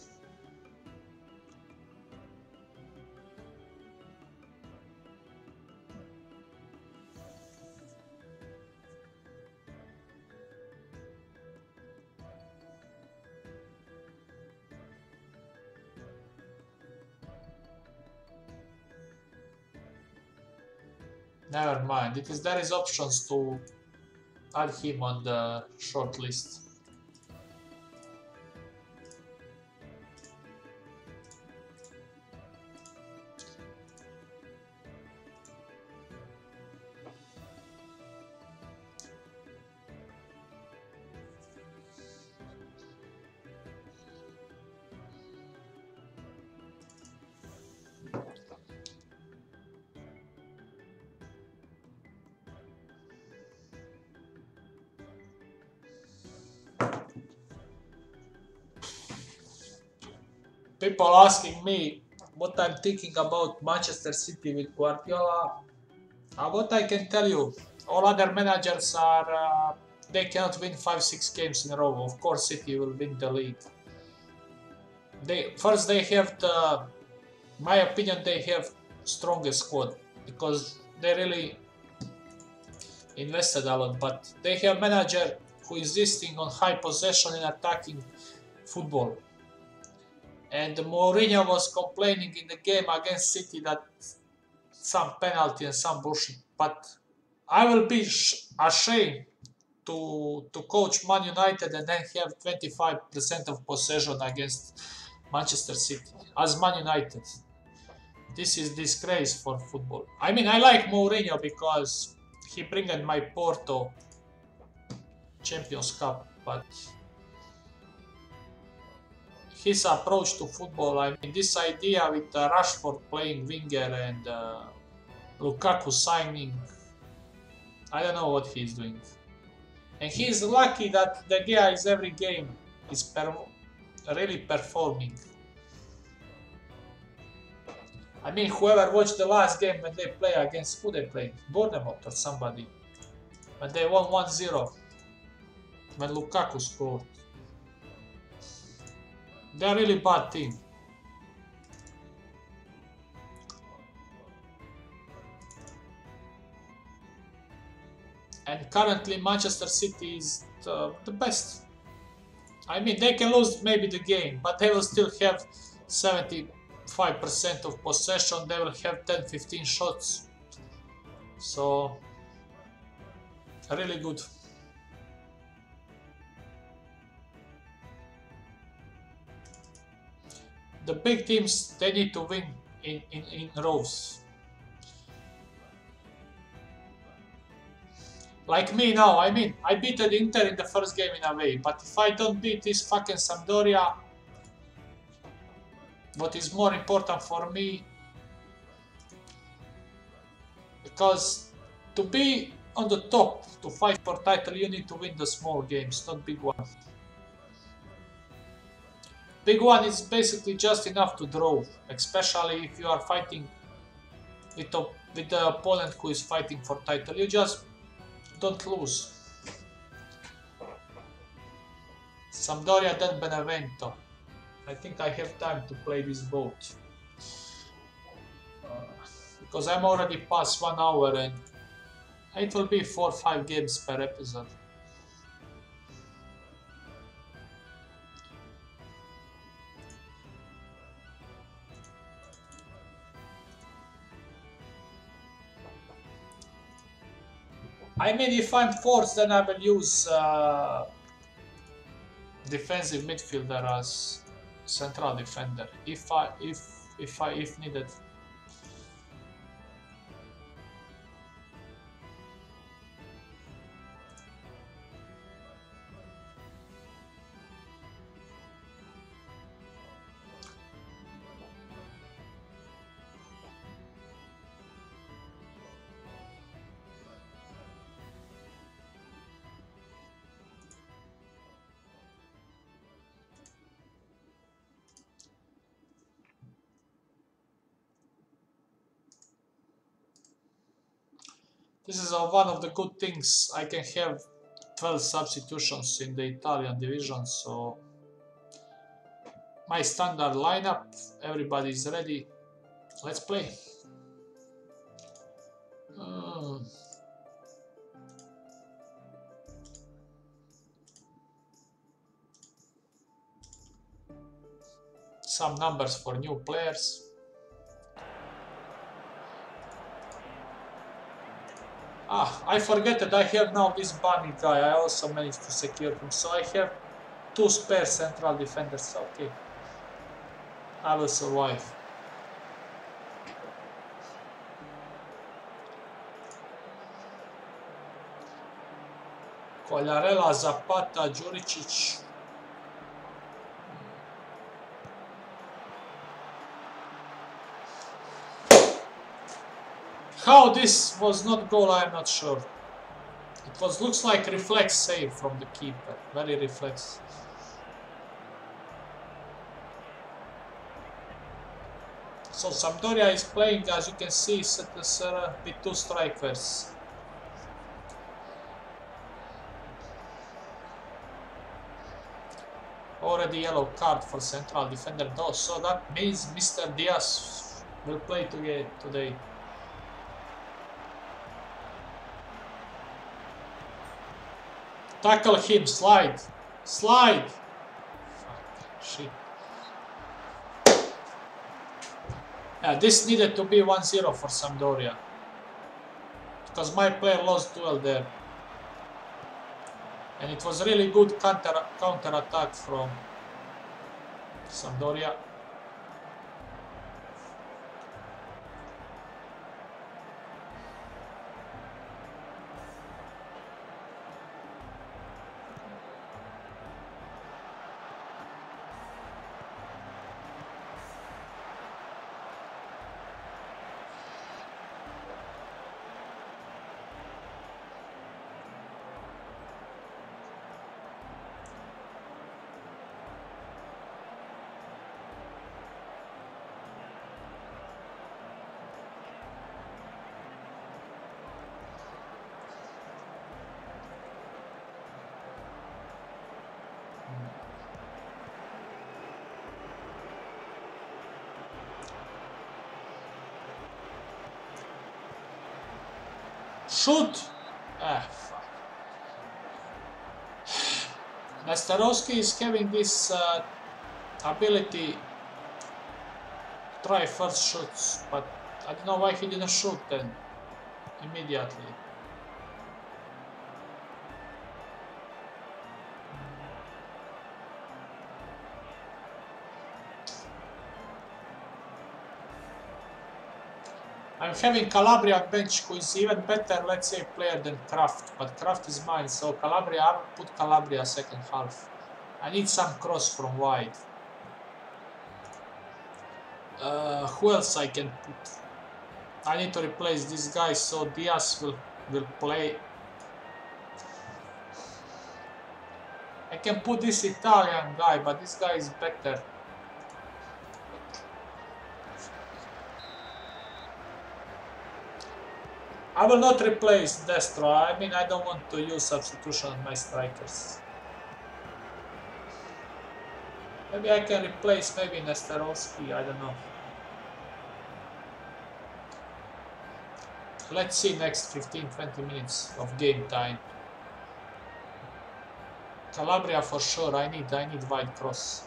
Speaker 1: Never mind, there is options to add him on the short list. People asking me what I'm thinking about Manchester City with Guardiola. What I can tell you, all other managers are, they cannot win 5-6 games in a row. Of course City will win the league. First they have my opinion, they have strongest squad, because they really invested a lot, but they have manager who is insisting on high possession and attacking football. And Mourinho was complaining in the game against City that some penalty and some bullshit. But I will be ashamed to coach Man United and then have 25% of possession against Manchester City as Man United. This is disgrace for football. I mean, I like Mourinho because he bring in my Porto Champions Cup, but his approach to football. I mean, this idea with Rashford playing winger and Lukaku signing, I don't know what he's doing. And he's lucky that the guy is every game is really performing. I mean, whoever watched the last game when they play against who they played, Bournemouth or somebody, when they won 1-0, when Lukaku scored. They're a really bad team. And currently Manchester City is the best. I mean, they can lose maybe the game, but they will still have 75% of possession. They will have 10-15 shots. So, really good. The big teams, they need to win in rows. Like me now, I mean, I beat the Inter in the first game in away, but if I don't beat this fucking Sampdoria, what is more important for me, because to be on the top, to fight for title, you need to win the small games, not big one. Big one is basically just enough to draw, especially if you are fighting with the opponent who is fighting for title. You just don't lose. Sampdoria, then Benevento. I think I have time to play this boat. Because I'm already past 1 hour and it will be 4 or 5 games per episode. I mean, if I'm forced, then I will use defensive midfielder as central defender if needed. This is one of the good things. I can have 12 substitutions in the Italian division, so my standard lineup, everybody is ready. Let's play. Some numbers for new players. I forget that I have now this bunny guy. I also managed to secure him, so I have 2 spare central defenders. Okay, I will survive. Collarella, Zapata, Juricic. How this was not goal, I am not sure. It looks like reflex save from the keeper, very reflex. So Sampdoria is playing, as you can see, with 2 strikers. Already yellow card for central defender though, so that means Mr. Diaz will play today. Tackle him, slide! Slide! Fuck, shit. Yeah, this needed to be 1-0 for Sampdoria. Because my player lost duel there. And it was really good counter attack from Sampdoria. Shoot! Ah, fuck. Nesterovski is having this ability to try first shots, but I don't know why he didn't shoot then immediately. I'm having Calabria on bench, who is even better, let's say, player than Kraft, but Kraft is mine, so Calabria, I will put Calabria second half. I need some cross from wide. Who else I can put? I need to replace this guy, so Diaz will play. I can put this Italian guy, but this guy is better. I will not replace Destro. I mean, I don't want to use substitution on my strikers. Maybe I can replace maybe Nesterovski, I don't know. Let's see next 15-20 minutes of game time. Calabria for sure, I need wide cross.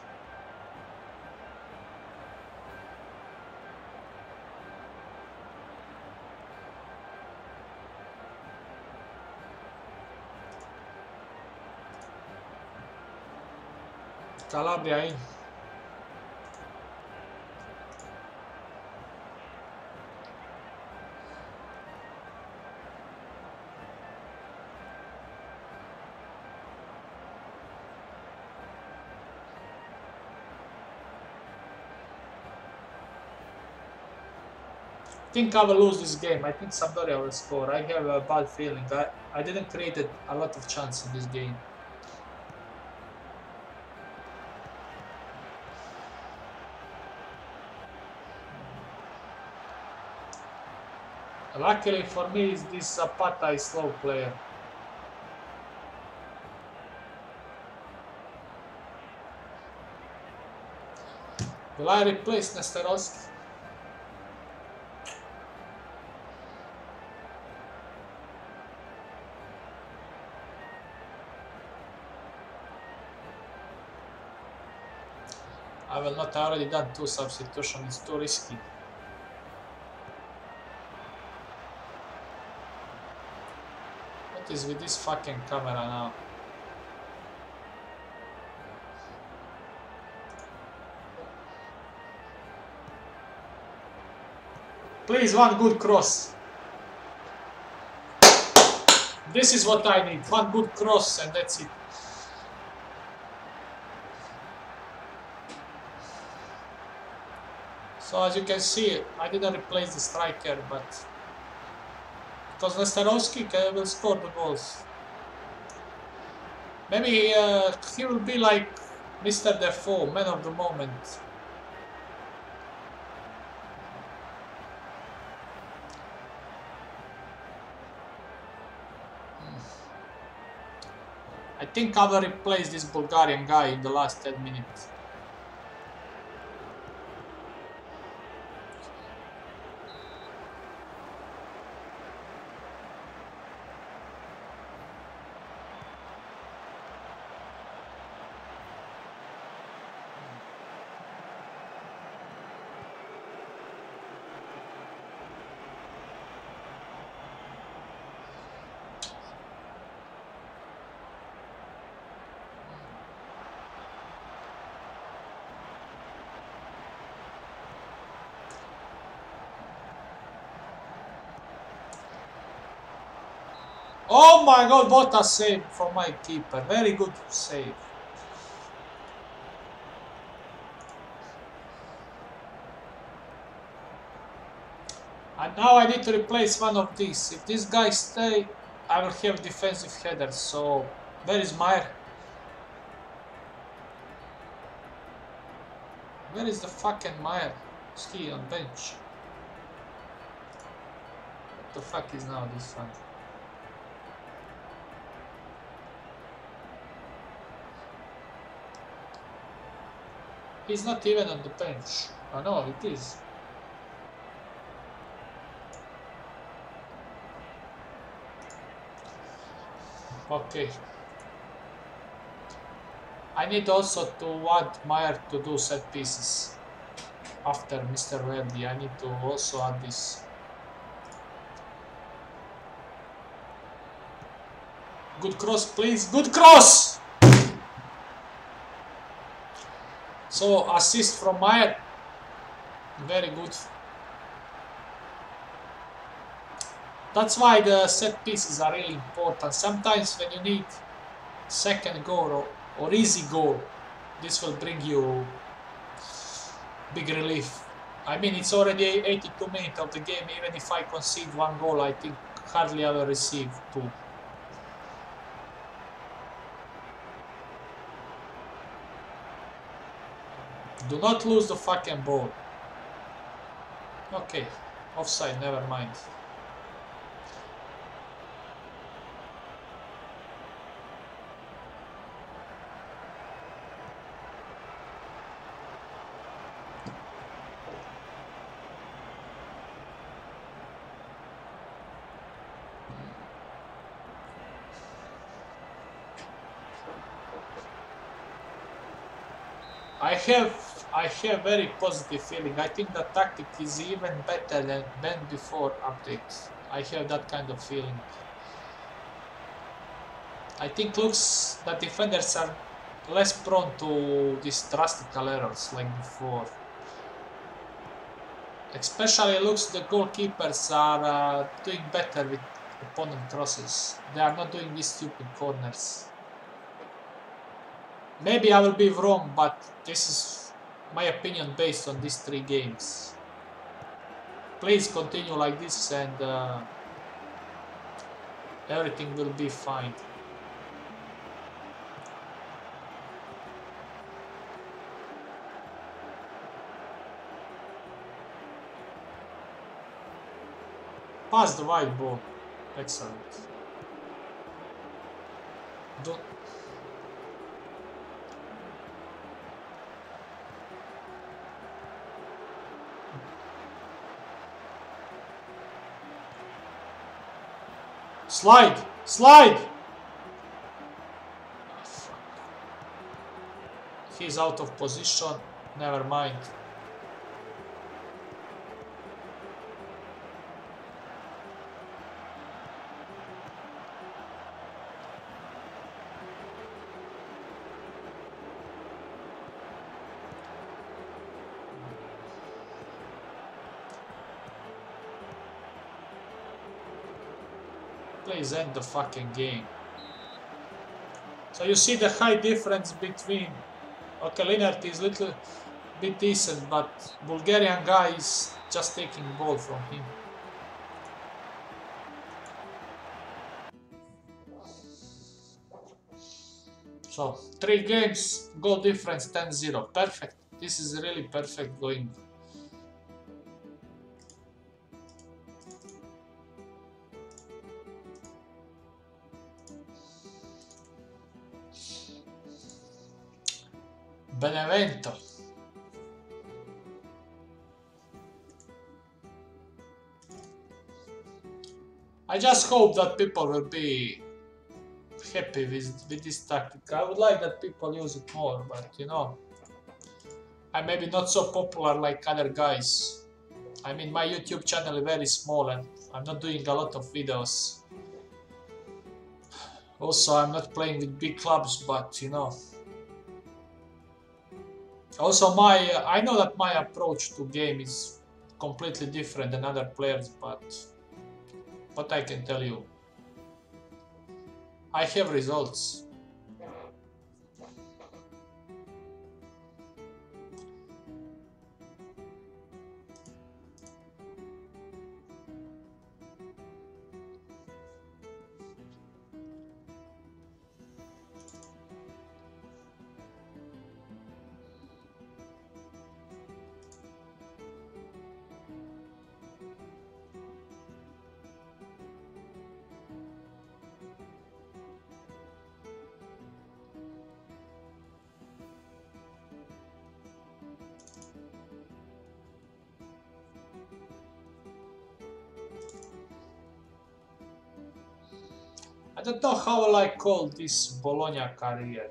Speaker 1: Calabria in. I think I will lose this game. I think Sampdoria will score. I have a bad feeling. I didn't create a lot of chance in this game. Luckily for me, this Zapata is slow player. Will I replace Nesterovski? I will not. I already done 2 substitutions. It's too risky. What is with this fucking camera now? Please, one good cross. This is what I need. One good cross and that's it. So as you can see, I didn't replace the striker, but because Nesterovski will score the goals. Maybe he will be like Mr. Defoe, man of the moment. I think I will replace this Bulgarian guy in the last 10 minutes. Oh my god, what a save from my keeper. Very good save. And now I need to replace one of these. If this guy stay, I will have defensive headers. So, where is Meyer? Where is the fucking Meyer? Is he on bench? What the fuck is now this one? He's not even on the bench. Oh no, it is. Okay. I need also to add Meyer to do set pieces. After Mr. Verdi, I need to also add this. Good cross, please. Good cross! So, assist from Meyer. Very good. That's why the set pieces are really important. Sometimes when you need second goal or easy goal, this will bring you big relief. I mean, it's already 82 minutes of the game. Even if I concede one goal, I think hardly ever receive two. Do not lose the fucking ball. Okay, offside, never mind. I have very positive feeling. I think the tactic is even better than before updates. I have that kind of feeling. I think looks that defenders are less prone to these drastical errors like before. Especially looks the goalkeepers are doing better with opponent crosses. They are not doing these stupid corners. Maybe I will be wrong, but this is my opinion based on these 3 games. Please continue like this and everything will be fine. Pass the wide ball. Excellent. Don't. Slide! Slide! Oh, fuck. He's out of position. Never mind. Please end the fucking game. So you see the high difference between... Okay, Linert is a little bit decent, but Bulgarian guy is just taking ball from him. So, 3 games, goal difference 10-0. Perfect. This is really perfect going. Benevento. I just hope that people will be happy with this tactic. I would like that people use it more, but you know, I'm maybe not so popular like other guys. I mean, my YouTube channel is very small and I'm not doing a lot of videos. Also, I'm not playing with big clubs, but you know. Also, I know that my approach to game is completely different than other players, but what I can tell you, I have results. I don't know how will I call this Bologna career.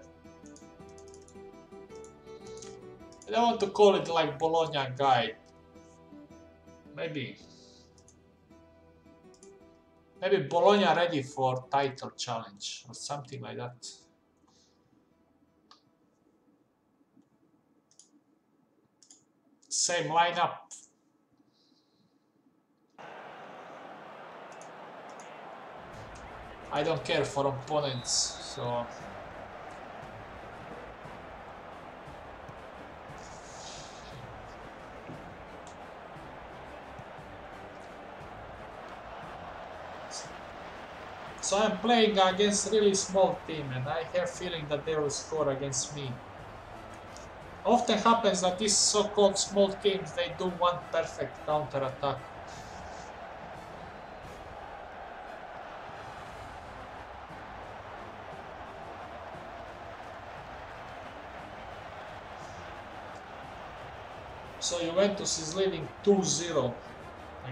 Speaker 1: I don't want to call it like Bologna guide. Maybe Bologna ready for title challenge or something like that. Same lineup. I don't care for opponents, so I'm playing against really small team and I have feeling that they will score against me. Often happens that these so-called small teams, they do one perfect counter attack. So Juventus is leading 2-0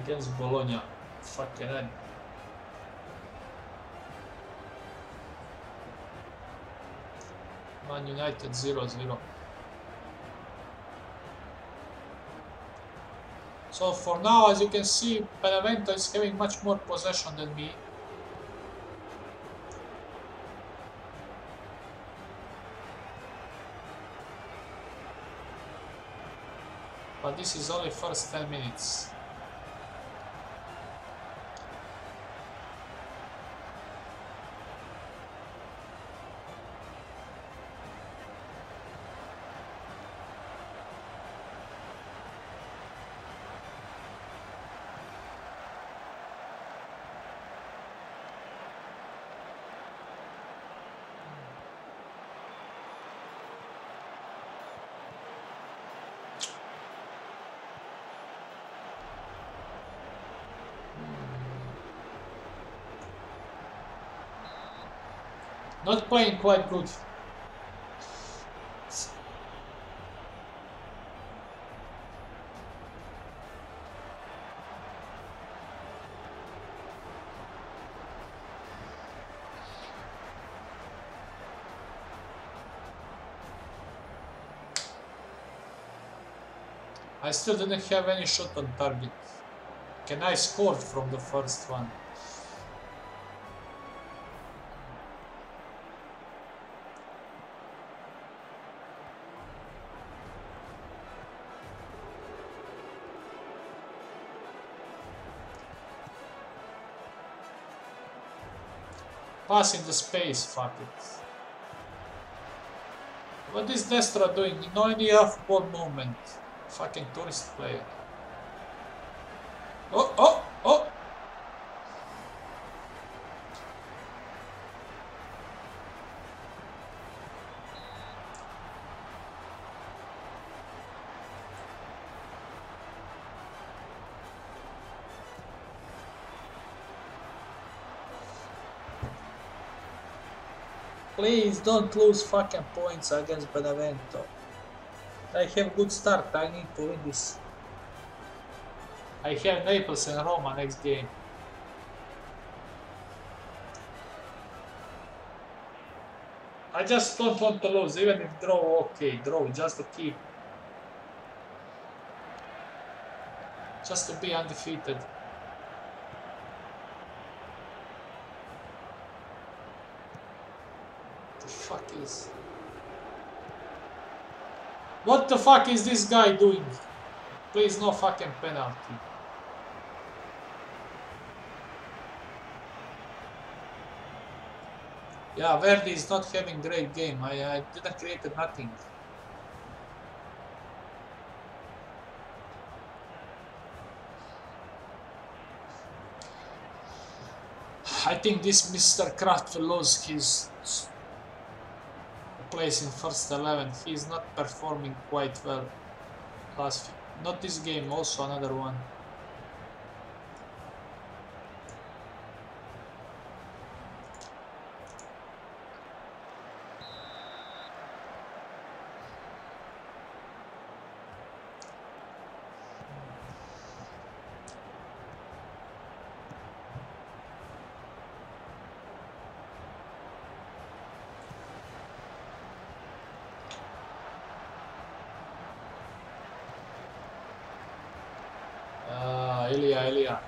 Speaker 1: against Bologna. Fucking hell. Man United 0-0. So for now, as you can see, Benevento is having much more possession than me. But this is only first 10 minutes. Not playing quite good. I still didn't have any shot on target. Can I score from the first one? Pass in the space, fuck it. What is Destra doing? No any off-ball movement. Fucking tourist player. Oh, oh, oh! Please don't lose fucking points against Benevento. I have good start, I need to win this. I have Naples and Roma next game. I just don't want to lose, even if draw, okay, draw, just to keep. Just to be undefeated. What the fuck is this guy doing? Please, no fucking penalty. Yeah, Verdi is not having great game. I didn't create nothing. I think this Mr. Kraft will lose his place in first 11. He is not performing quite well. Not this game, also another one. Elia.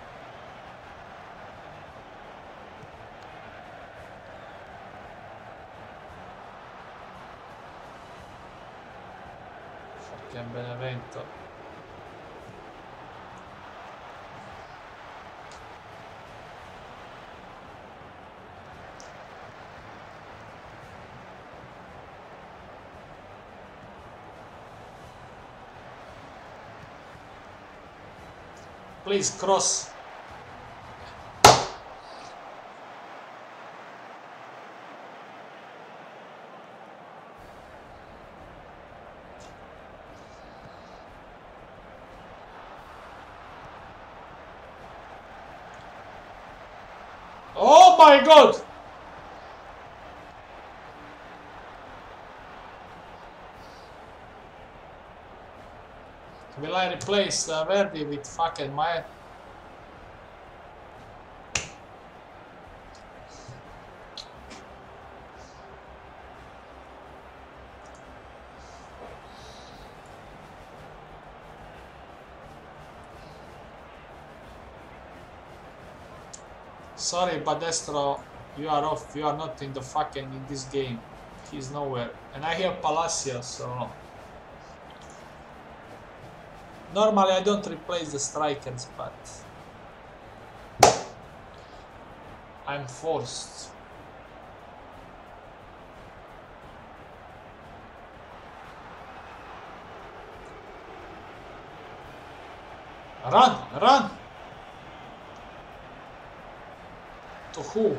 Speaker 1: Fucking Benevento. Please cross. Oh my god! Will I replace Verdi with fucking my... Sorry, Badestro, you are off. You are not in the fucking in this game. He's nowhere. And I have Palacio, so... Normally I don't replace the strikers, but... I'm forced. Run! Run! To who?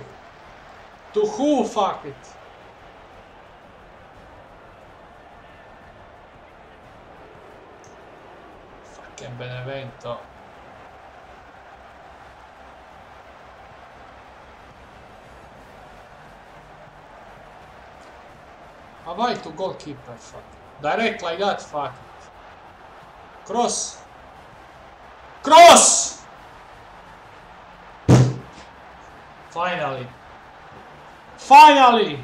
Speaker 1: To who? Fuck it! Fucking Benevento. Why to goalkeeper? Fuck. Direct like that? Fuck it. Cross! Cross! Finally. Finally!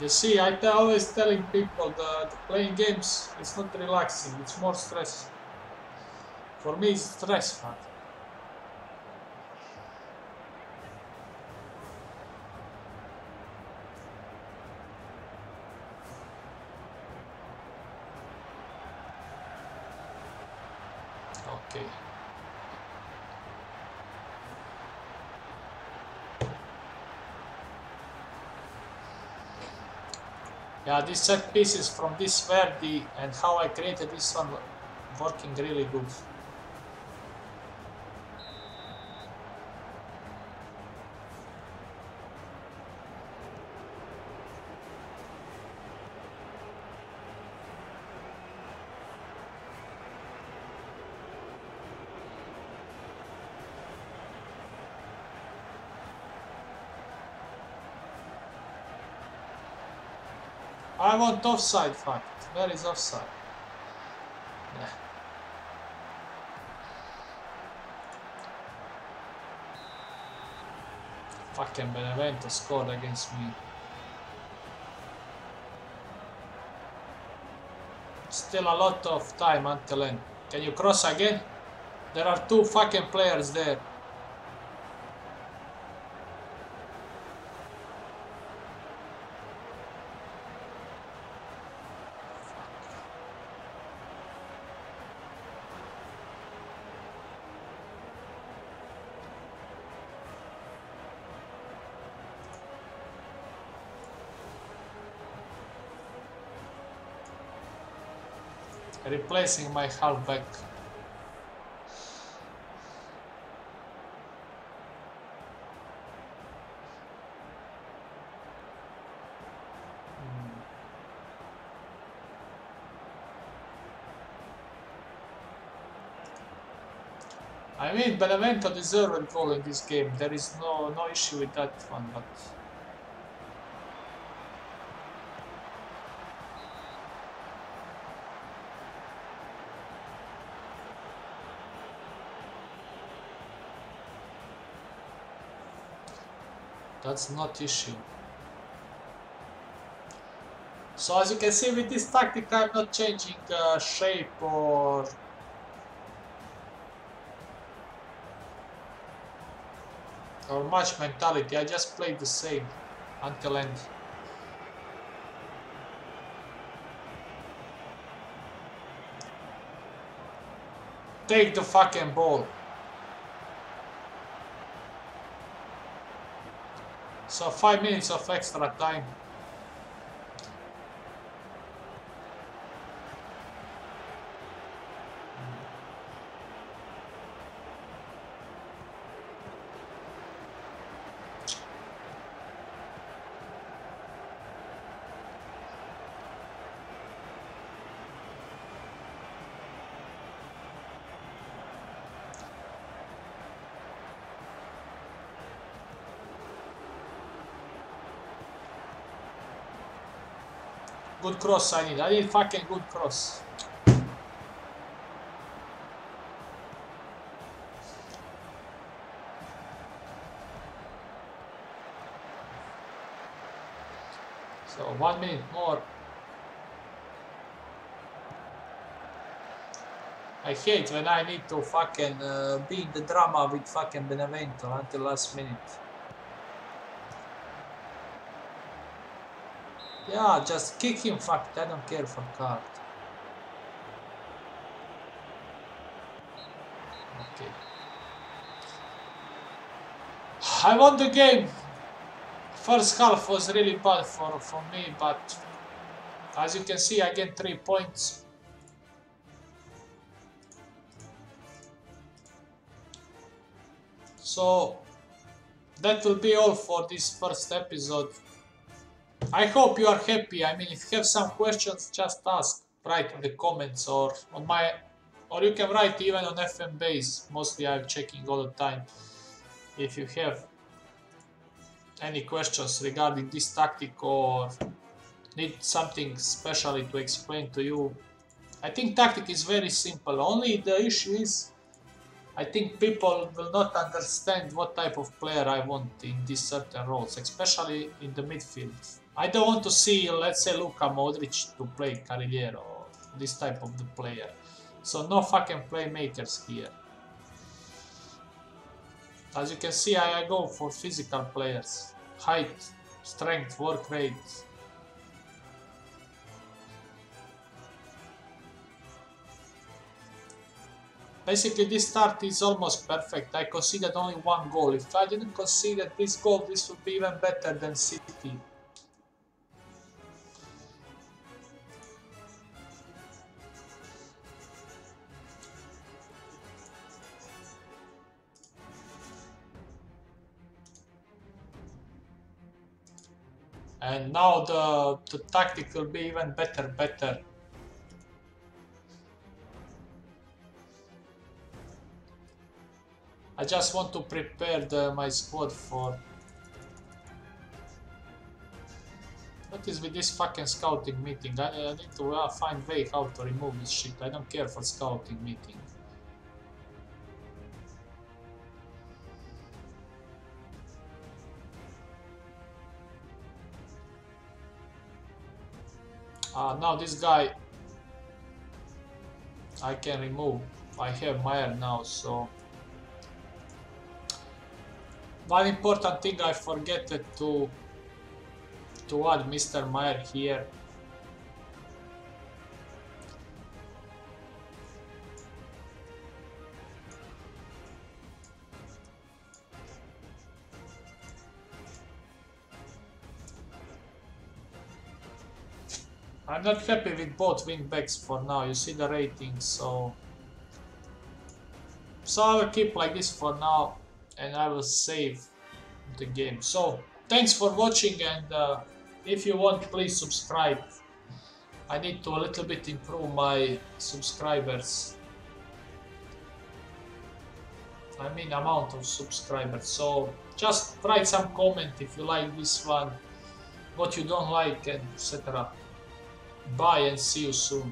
Speaker 1: You see, I always telling people that playing games is not relaxing, it's more stress. For me it's stress factor. Okay. Yeah, these set pieces from this Verdi and how I created this one working really good. I want offside, fuck it. Where is offside? Yeah. Fucking Benevento scored against me. Still a lot of time until end. Can you cross again? There are two fucking players there. Replacing my halfback. I mean, Benevento deserved a goal in this game. There is no issue with that one, but... That's not issue. So as you can see with this tactic I'm not changing shape or or match mentality. I just played the same until end. Take the fucking ball. So 5 minutes of extra time. Good cross I need fucking good cross. So 1 minute more. I hate when I need to fucking be in the drama with fucking Benevento until last minute. Yeah, just kick him, fuck it, I don't care for card. Okay. I won the game. First half was really bad for me, but as you can see, I get 3 points. So that will be all for this first episode. I hope you are happy. I mean, if you have some questions, just ask. Write in the comments or on my, or you can write even on FM base. Mostly I'm checking all the time. If you have any questions regarding this tactic or need something specially to explain to you, I think tactic is very simple. Only the issue is, I think people will not understand what type of player I want in these certain roles, especially in the midfield. I don't want to see, let's say, Luka Modric to play Carrigliero or this type of the player. So no fucking playmakers here. As you can see, I go for physical players. Height, strength, work rate. Basically, this start is almost perfect. I conceded only 1 goal. If I didn't concede this goal, this would be even better than City. And now the tactic will be even better. I just want to prepare my squad for... What is with this fucking scouting meeting? I need to find way how to remove this shit. I don't care for scouting meeting. Now this guy I can remove. I have Meyer now, so one important thing I forget to add Mr. Meyer here. I'm not happy with both wing backs for now. You see the ratings, so I will keep like this for now, and I will save the game. So thanks for watching, and if you want, please subscribe. I need to a little bit improve my subscribers. I mean amount of subscribers. So just write some comment if you like this one, what you don't like, and etc. Bye and see you soon.